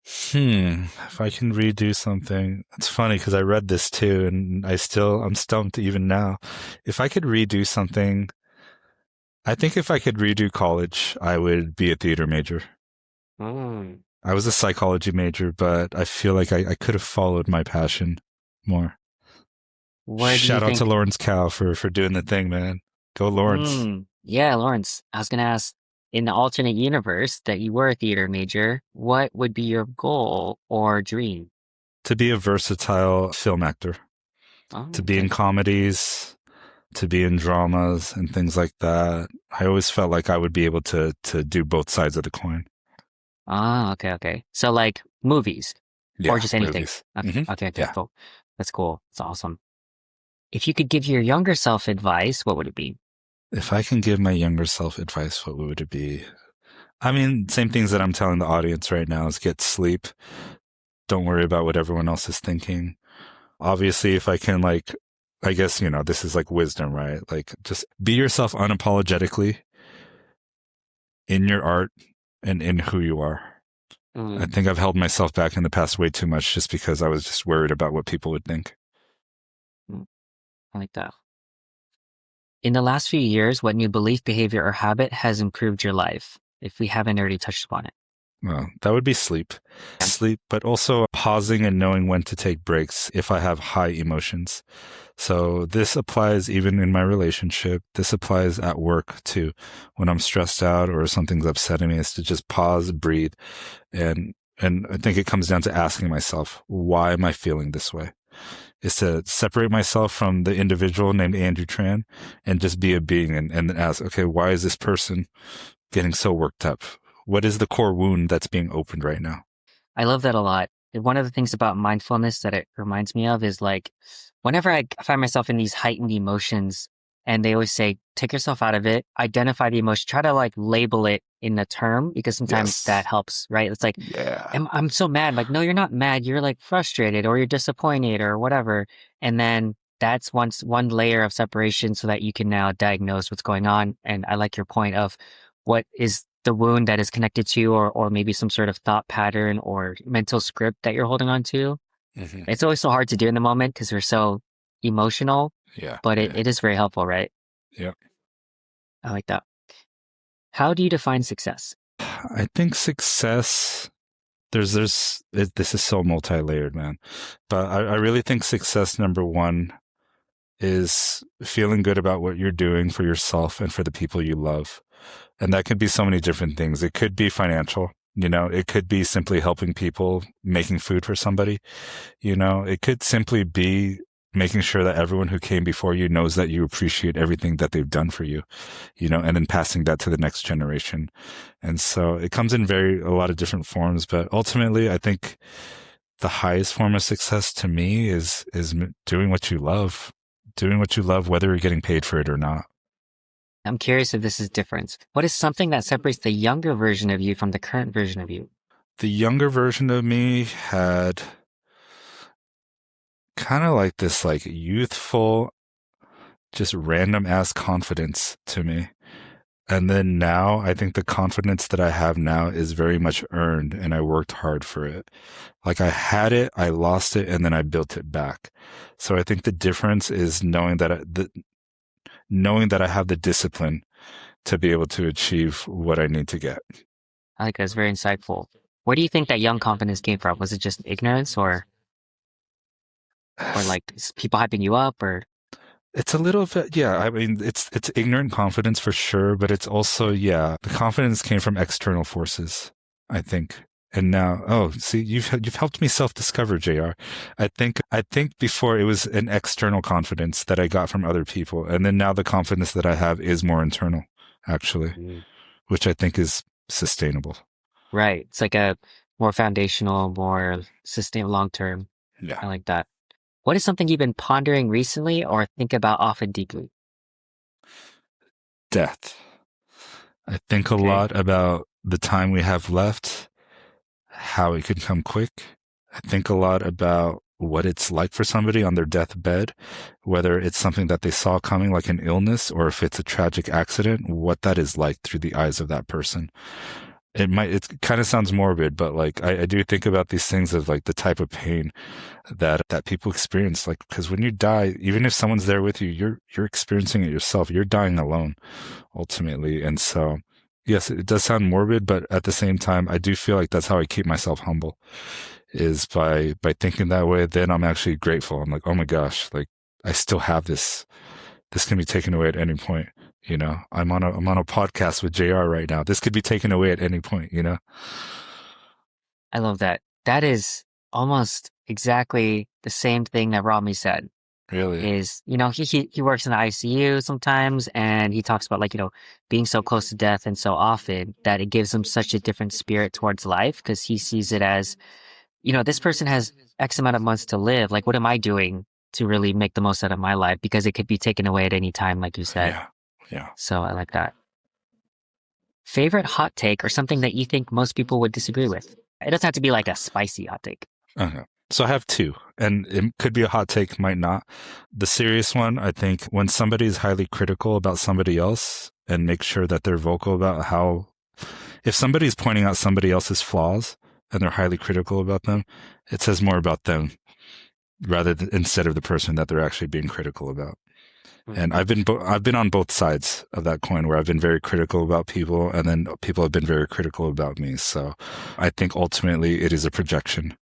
If I can redo something, it's funny because I read this too, and I'm stumped even now. If I could redo something, I think if I could redo college, I would be a theater major. Mm. I was a psychology major, but I feel like I could have followed my passion more. Shout out to Lawrence Cow for doing the thing, man. Go Lawrence. Yeah, Lawrence. I was going to ask, in the alternate universe that you were a theater major, what would be your goal or dream? To be a versatile film actor. To be in comedies, to be in dramas and things like that. I always felt like I would be able to do both sides of the coin. Okay. So like movies or just anything. Movies. Okay, cool. That's cool. That's awesome. If you could give your younger self advice, what would it be? If I can give my younger self advice, what would it be? I mean, same things that I'm telling the audience right now is get sleep. Don't worry about what everyone else is thinking. Obviously, if I can, like, I guess, this is like wisdom, right? Like, just be yourself unapologetically in your art and in who you are. I think I've held myself back in the past way too much just because I was just worried about what people would think. I like that. In the last few years, what new belief, behavior, or habit has improved your life? If we haven't already touched upon it. Well, that would be sleep. Sleep, but also pausing and knowing when to take breaks if I have high emotions. So this applies even in my relationship. This applies at work too. When I'm stressed out or something's upsetting me, is to just pause, breathe. And I think it comes down to asking myself, why am I feeling this way? Is to separate myself from the individual named Andrew Tran and just be a being and then ask, okay, why is this person getting so worked up? What is the core wound that's being opened right now? I love that a lot. One of the things about mindfulness that it reminds me of is like, whenever I find myself in these heightened emotions, and they always say, take yourself out of it, identify the emotion, try to like label it in a term, because sometimes that helps, right? It's like, I'm so mad. Like, no, you're not mad. You're like frustrated or you're disappointed or whatever. And then that's one layer of separation so that you can now diagnose what's going on. And I like your point of what is the wound that is connected to, or maybe some sort of thought pattern or mental script that you're holding on to. It's always so hard to do in the moment because we're so emotional. But it is very helpful, right? Yeah. I like that. How do you define success? I think success, this is so multi-layered, man. But I really think success, number one, is feeling good about what you're doing for yourself and for the people you love. And that could be so many different things. It could be financial. It could be simply helping people, making food for somebody. It could simply be making sure that everyone who came before you knows that you appreciate everything that they've done for you, and then passing that to the next generation. And so it comes in a lot of different forms, but ultimately I think the highest form of success to me is doing what you love, whether you're getting paid for it or not. I'm curious if this is different. What is something that separates the younger version of you from the current version of you? The younger version of me had kind of like this like youthful, just random ass confidence to me. And then now I think the confidence that I have now is very much earned, and I worked hard for it. Like I had it, I lost it, and then I built it back. So I think the difference is knowing that I have the discipline to be able to achieve what I need to get. I like that. It's very insightful. Where do you think that young confidence came from? Was it just ignorance or like people hyping you up, or? It's a little bit, yeah. I mean, it's ignorant confidence for sure, but it's also, yeah, the confidence came from external forces, I think. And now, see, you've helped me self-discover, JR. I think before it was an external confidence that I got from other people, and then now the confidence that I have is more internal, actually, which I think is sustainable. Right. It's like a more foundational, more sustainable, long-term. Yeah. I like that. What is something you've been pondering recently or think about often deeply? Death. I think a lot about the time we have left, how it could come quick. I think a lot about what it's like for somebody on their deathbed, whether it's something that they saw coming like an illness or if it's a tragic accident, what that is like through the eyes of that person. It kind of sounds morbid, but like I do think about these things of like the type of pain that people experience. Like, because when you die, even if someone's there with you, you're experiencing it yourself. You're dying alone, ultimately. And so, yes, it does sound morbid, but at the same time, I do feel like that's how I keep myself humble, is by thinking that way. Then I'm actually grateful. I'm like, oh my gosh, like I still have this. This can be taken away at any point. I'm on a podcast with JR right now. This could be taken away at any point, I love that. That is almost exactly the same thing that Rami said. Really? Is, he works in the ICU sometimes, and he talks about being so close to death and so often that it gives him such a different spirit towards life, because he sees it as, this person has X amount of months to live. Like, what am I doing to really make the most out of my life? Because it could be taken away at any time, like you said. Yeah. So I like that. Favorite hot take or something that you think most people would disagree with? It doesn't have to be like a spicy hot take. Okay. So I have two, and it could be a hot take, might not. The serious one, I think when somebody is highly critical about somebody else and make sure that they're vocal about if somebody's pointing out somebody else's flaws and they're highly critical about them, it says more about them instead of the person that they're actually being critical about. And I've been on both sides of that coin, where I've been very critical about people, and then people have been very critical about me. So I think ultimately it is a projection.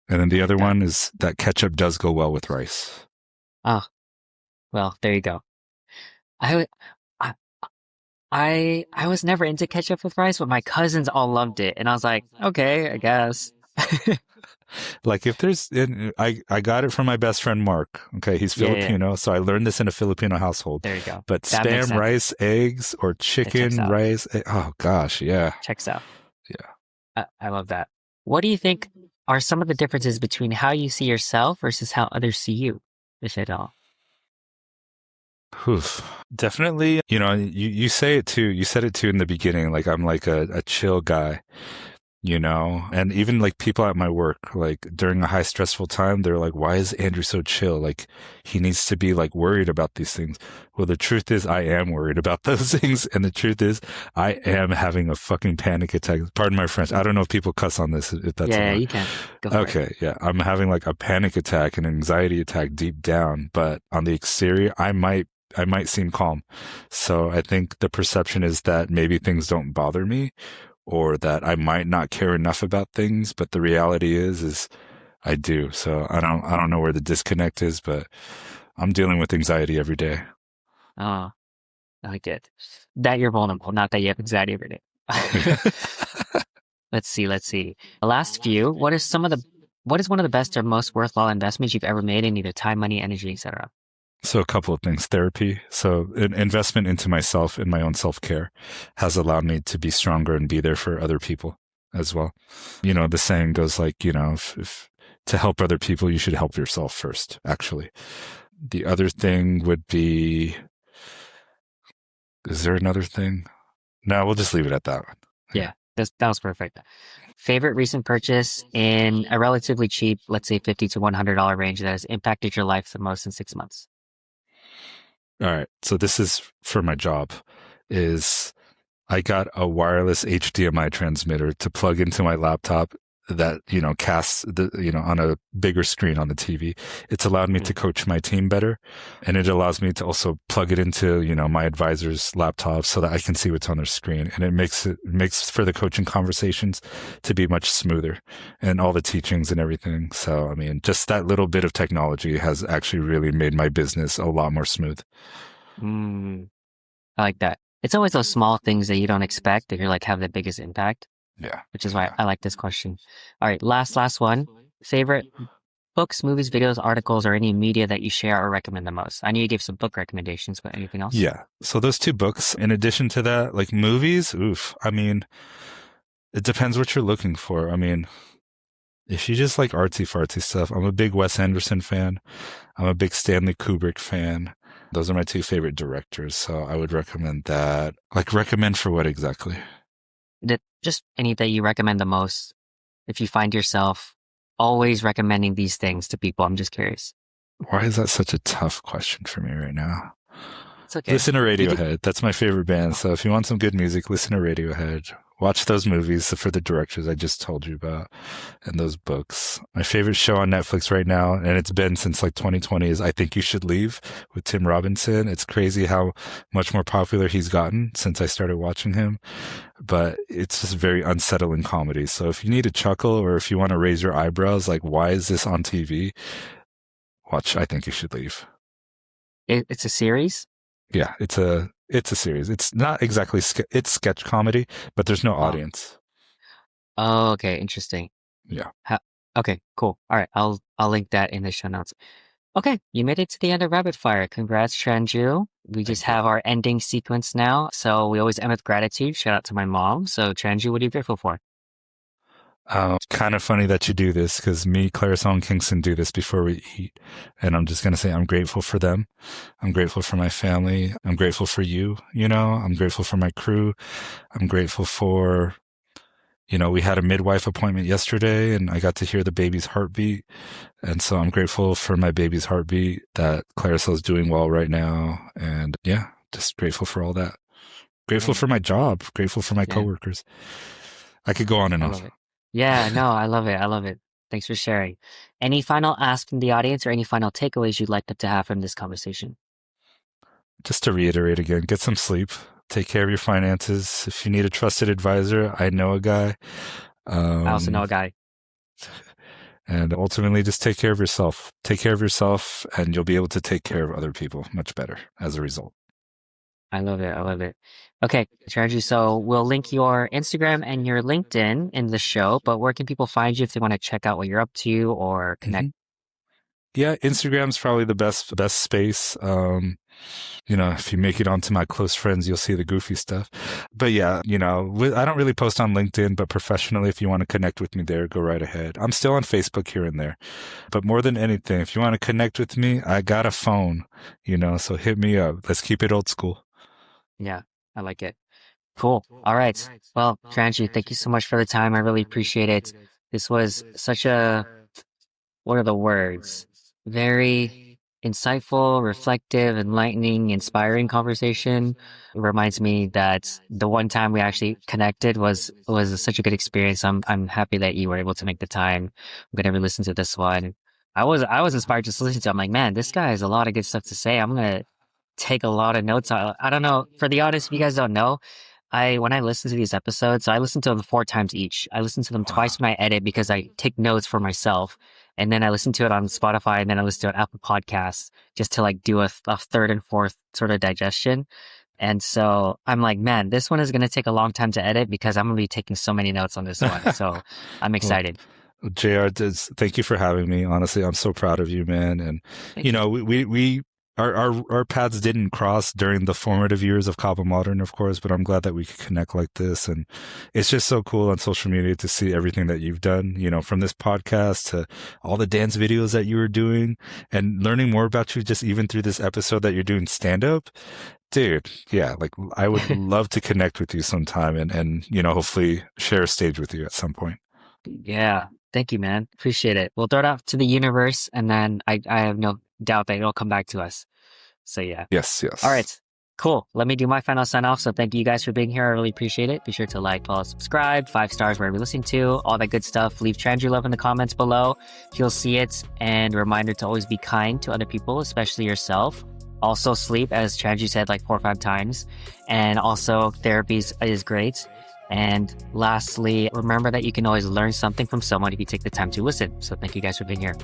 And then the other one is that ketchup does go well with rice. Oh, well, there you go. I was never into ketchup with rice, but my cousins all loved it, and I was like, okay, I guess. Like if I got it from my best friend Mark. Okay, he's Filipino, so I learned this in a Filipino household. There you go. But that spam, rice, eggs, or chicken, rice. Oh gosh, yeah. Checks out. Yeah. I love that. What do you think are some of the differences between how you see yourself versus how others see you, if at all? Definitely. You say it too. You said it too in the beginning. Like I'm like a chill guy. And even like people at my work, like during a high stressful time, they're like, why is Andrew so chill? Like he needs to be like worried about these things. Well, the truth is I am worried about those things. And the truth is I am having a fucking panic attack. Pardon my French. I don't know if people cuss on this, if that's yeah, you can. Go for okay. it. Yeah. I'm having like a panic attack, an anxiety attack deep down, but on the exterior, I might seem calm. So I think the perception is that maybe things don't bother me, or that I might not care enough about things, but the reality is I do. So I don't know where the disconnect is, but I'm dealing with anxiety every day. Oh, I like it. That you're vulnerable, not that you have anxiety every day. Let's see. The last few. What is one of the best or most worthwhile investments you've ever made in either time, money, energy, etc.? So a couple of things. Therapy. So an investment into myself and my own self-care has allowed me to be stronger and be there for other people as well. The saying goes like, if to help other people, you should help yourself first, actually. The other thing would be, is there another thing? No, we'll just leave it at that one. Yeah, that was perfect. Favorite recent purchase in a relatively cheap, let's say $50 to $100 range that has impacted your life the most in 6 months? All right. So this is for my job, is I got a wireless HDMI transmitter to plug into my laptop that, casts on a bigger screen on the TV. It's allowed me to coach my team better. And it allows me to also plug it into, my advisor's laptop so that I can see what's on their screen. And it makes for the coaching conversations to be much smoother and all the teachings and everything. So, I mean, just that little bit of technology has actually really made my business a lot more smooth. I like that. It's always those small things that you don't expect that you're like have the biggest impact. Yeah. Which is why I like this question. All right, last one. Favorite books, movies, videos, articles, or any media that you share or recommend the most? I know you gave some book recommendations, but anything else? Yeah. So those 2 books, in addition to that, like movies, I mean, it depends what you're looking for. I mean, if you just like artsy fartsy stuff, I'm a big Wes Anderson fan. I'm a big Stanley Kubrick fan. Those are my 2 favorite directors. So I would recommend that. Like, recommend for what exactly? Just any that you recommend the most. If you find yourself always recommending these things to people, I'm just curious. Why is that such a tough question for me right now? It's okay. Listen to Radiohead. That's my favorite band. So if you want some good music, listen to Radiohead. Watch those movies for the directors I just told you about and those books. My favorite show on Netflix right now, and it's been since like 2020, is I Think You Should Leave with Tim Robinson. It's crazy how much more popular he's gotten since I started watching him. But it's just very unsettling comedy. So if you need a chuckle or if you want to raise your eyebrows, like, why is this on TV? Watch I Think You Should Leave. It's a series? Yeah, it's a series. It's not exactly it's sketch comedy, but there's no audience. Oh, okay, interesting. Yeah. Okay, cool. All right, I'll link that in the show notes. Okay, you made it to the end of Rapid Fire. Congrats, Trandrew. We just have our ending sequence now. So we always end with gratitude. Shout out to my mom. So Trandrew, what are you grateful for? Kind of funny that you do this because me, Clarizcel, and Kingston do this before we eat. And I'm just going to say I'm grateful for them. I'm grateful for my family. I'm grateful for you, I'm grateful for my crew. I'm grateful for, we had a midwife appointment yesterday and I got to hear the baby's heartbeat. And so I'm grateful for my baby's heartbeat, that Clarizcel is doing well right now. And yeah, just grateful for all that. Grateful for my job. Grateful for my coworkers. I could go on and on. Yeah, no, I love it. I love it. Thanks for sharing. Any final asks from the audience or any final takeaways you'd like them to have from this conversation? Just to reiterate again, get some sleep. Take care of your finances. If you need a trusted advisor, I know a guy. I also know a guy. And ultimately, just take care of yourself. Take care of yourself, and you'll be able to take care of other people much better as a result. I love it. I love it. Okay, Trandrew, so we'll link your Instagram and your LinkedIn in the show, but where can people find you if they want to check out what you're up to or connect? Yeah, Instagram's probably the best space. If you make it onto my close friends, you'll see the goofy stuff. But yeah, I don't really post on LinkedIn, but professionally, if you want to connect with me there, go right ahead. I'm still on Facebook here and there. But more than anything, if you want to connect with me, I got a phone, so hit me up. Let's keep it old school. Yeah, I like it. Cool. All right. Well, Trandrew, thank you so much for the time. I really appreciate it. This was such a, what are the words? Very insightful, reflective, enlightening, inspiring conversation. It reminds me that the one time we actually connected was such a good experience. I'm happy that you were able to make the time. I'm gonna re-listen to this one. I was inspired just to listen to it. I'm like, man, this guy has a lot of good stuff to say. I'm gonna take a lot of notes. I don't know. For the audience, if you guys don't know, when I listen to these episodes, I listen to them 4 times each. I listen to them twice when I edit because I take notes for myself. And then I listen to it on Spotify and then I listen to it on Apple Podcasts just to like do a third and fourth sort of digestion. And so I'm like, man, this one is going to take a long time to edit because I'm going to be taking so many notes on this one. So I'm excited. Well, JR, thank you for having me. Honestly, I'm so proud of you, man. And, Thank you. we our paths didn't cross during the formative years of Kaba Modern, of course, but I'm glad that we could connect like this. And it's just so cool on social media to see everything that you've done, from this podcast to all the dance videos that you were doing and learning more about you just even through this episode that you're doing stand-up. Dude, yeah, like I would love to connect with you sometime and hopefully share a stage with you at some point. Yeah. Thank you, man. Appreciate it. We'll throw it out to the universe, and then I have no doubt that it'll come back to us. So yeah. Yes. All right. Cool. Let me do my final sign off. So thank you guys for being here. I really appreciate it. Be sure to like, follow, subscribe, 5 stars wherever you're listening to, all that good stuff. Leave Trandrew love in the comments below. He'll see it. And a reminder to always be kind to other people, especially yourself. Also sleep, as Trandrew said like 4 or 5 times. And also therapy is great. And lastly, remember that you can always learn something from someone if you take the time to listen. So thank you guys for being here.